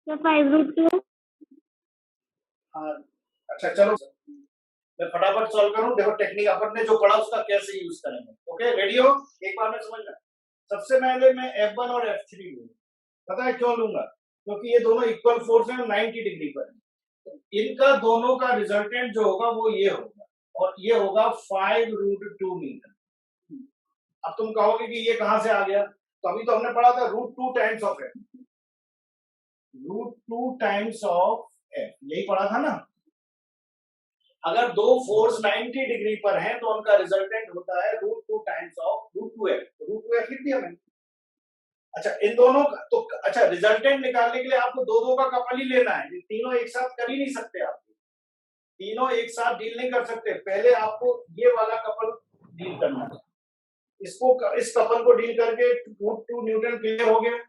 5√2। हाँ, अच्छा चलो मैं फटाफट सॉल्व करूं। देखो टेक्निक अपन ने जो पढ़ा उसका कैसे यूज करेंगे। ओके, रेडी हो? एक बार में समझना। सबसे पहले मैं F1 और F3 लूंगा। पता है क्यों लूंगा? क्योंकि ये दोनों इक्वल फोर्स हैं, 90 डिग्री पर है। तो इनका दोनों का रिजल्टेंट जो होगा वो ये होगा, और ये होगा 5√2 मीटर। अब तुम कहोगे कि ये कहां से आ गया? तो अभी तो हमने पढ़ा था √2 times of F, √2 times of F, यही पढ़ा था ना। अगर दो फोर्स 90 डिग्री पर हैं तो उनका रिजल्टेंट होता है √2 टाइम्स ऑफ √2F। √2F लिख दिया मैंने। अच्छा, इन दोनों का तो अच्छा, रिजल्टेंट निकालने के लिए आपको दो का कपल ही लेना है। ये तीनों एक साथ कर ही नहीं सकते, आप तीनों एक साथ डील नहीं कर सकते। पहले आपको ये वाला कपल डील करना है, इसको इस कपल को डील करके √2 न्यूटन क्लियर हो गया।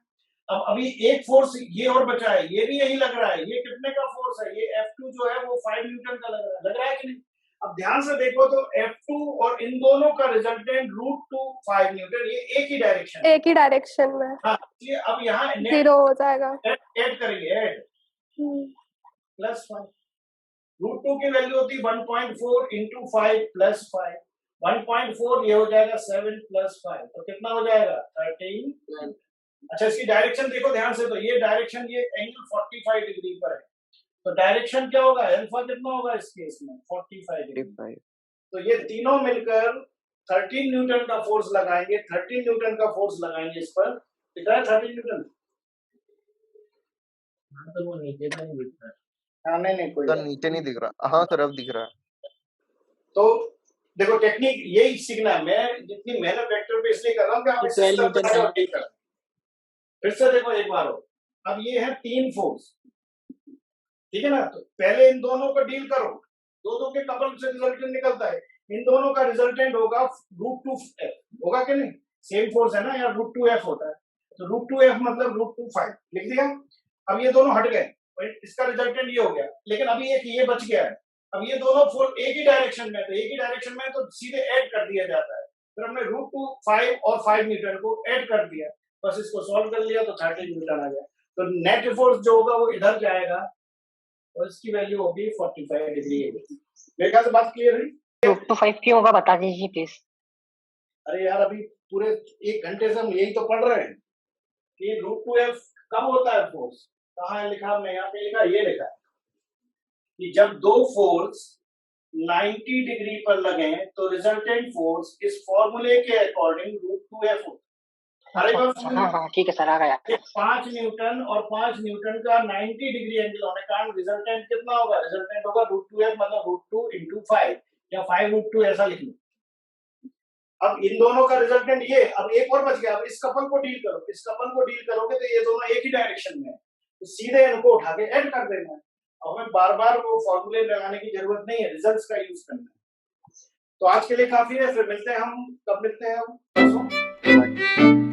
अब अभी एक फोर्स ये और बचा है, ये भी यही लग रहा है। ये कितने का फोर्स है? ये F2 जो है वो 5 न्यूटन का लग रहा है कि नहीं? अब ध्यान से देखो तो F2 और इन दोनों का रिजल्टेंट √2 5 न्यूटन, ये एक ही डायरेक्शन में। हाँ, ये अब यहाँ 0 हो जाएगा। ऐड करेंगे, ऐड +5। √2 की वैल्यू होती है 1.4 × 5 + 5। 1.4 ये हो जाएगा 7 + 5, तो कितना हो जाएगा 13। अच्छा, इसकी डायरेक्शन देखो ध्यान से। तो ये डायरेक्शन, ये एंगल 45 डिग्री पर है, तो डायरेक्शन क्या होगा? अल्फा कितना होगा इस केस में? 45 डिग्री। तो ये तीनों मिलकर 13 न्यूटन का फोर्स लगाएंगे। 13 न्यूटन का फोर्स लगाएंगे इस पर। कितना है 13 न्यूटन? तो वो नीचे तो नहीं दिख रहा। हाँ, नहीं कोई सर नीचे नहीं दिख रहा। हाँ सर, अब दिख रहा है। तो देखो टेक्निक यही सीखना है। मैं जितनी मेहनत वेक्टर पे इसलिए कर रहा हूँ कि आप इसे ठीक करें। फिर से देखो एक बार हो। अब ये है 3 फोर्स, ठीक है ना? तो पहले इन दोनों को डील करो, दो के कपल से रिजल्टेंट निकलता है। इन दोनों का रिजल्टेंट होगा √2F, होगा कि नहीं? सेम फोर्स है ना, या √2F होता है। तो √2F मतलब √2 5 लिख दिया। अब ये दोनों हट गए, इसका रिजल्टेंट ये हो गया। लेकिन अभी एक ये बच गया है। अब ये दोनों फोर्स एक ही डायरेक्शन में, तो एक ही डायरेक्शन में तो सीधे ऐड कर दिया जाता है। फिर हमने √2 5 और 5 न्यूटन को ऐड कर दिया, बस इसको सॉल्व कर लिया तो 30 न्यूटन आ गया। तो नेट फोर्स जो होगा वो इधर जाएगा और इसकी वैल्यू होगी 45 डिग्री। मेरे ख्याल से बात क्लियर है? √2 5 क्यों होगा बता दीजिए प्लीज। अरे यार, अभी पूरे 1 घंटे से हम यही तो पढ़ रहे हैं कि √2f कब होता है फोर्स, कहाँ है लिखा, मैं यहाँ पे लिखा, ये लिखा है कि जब दो फोर्स 90 डिग्री पर लगे तो रिजल्टेंट फोर्स इस फॉर्मूले के अकॉर्डिंग √2f होता है। अरे हाँ हाँ ठीक है सर, आ गया। 5 न्यूटन और 5 न्यूटन का 90 डिग्री एंगल होने का रिजल्टेंट कितना होगा, रिजल्टेंट होगा √2f, मतलब √2 into 5 या 5√2 ऐसा लिख लो। अब इन दोनों का रिजल्टेंट ये, अब एक और बच गया। अब इस कपल को डील करो, इस कपल को डील करोगे तो ये दोनों एक ही डायरेक्शन में है, तो सीधे इनको उठा के ऐड कर देना है। अब हमें बार बार वो फॉर्मूले लगाने की जरूरत नहीं है, रिजल्ट्स का यूज करना है। तो आज के लिए काफी है, फिर मिलते हैं हम, कब मिलते हैं हम, परसों।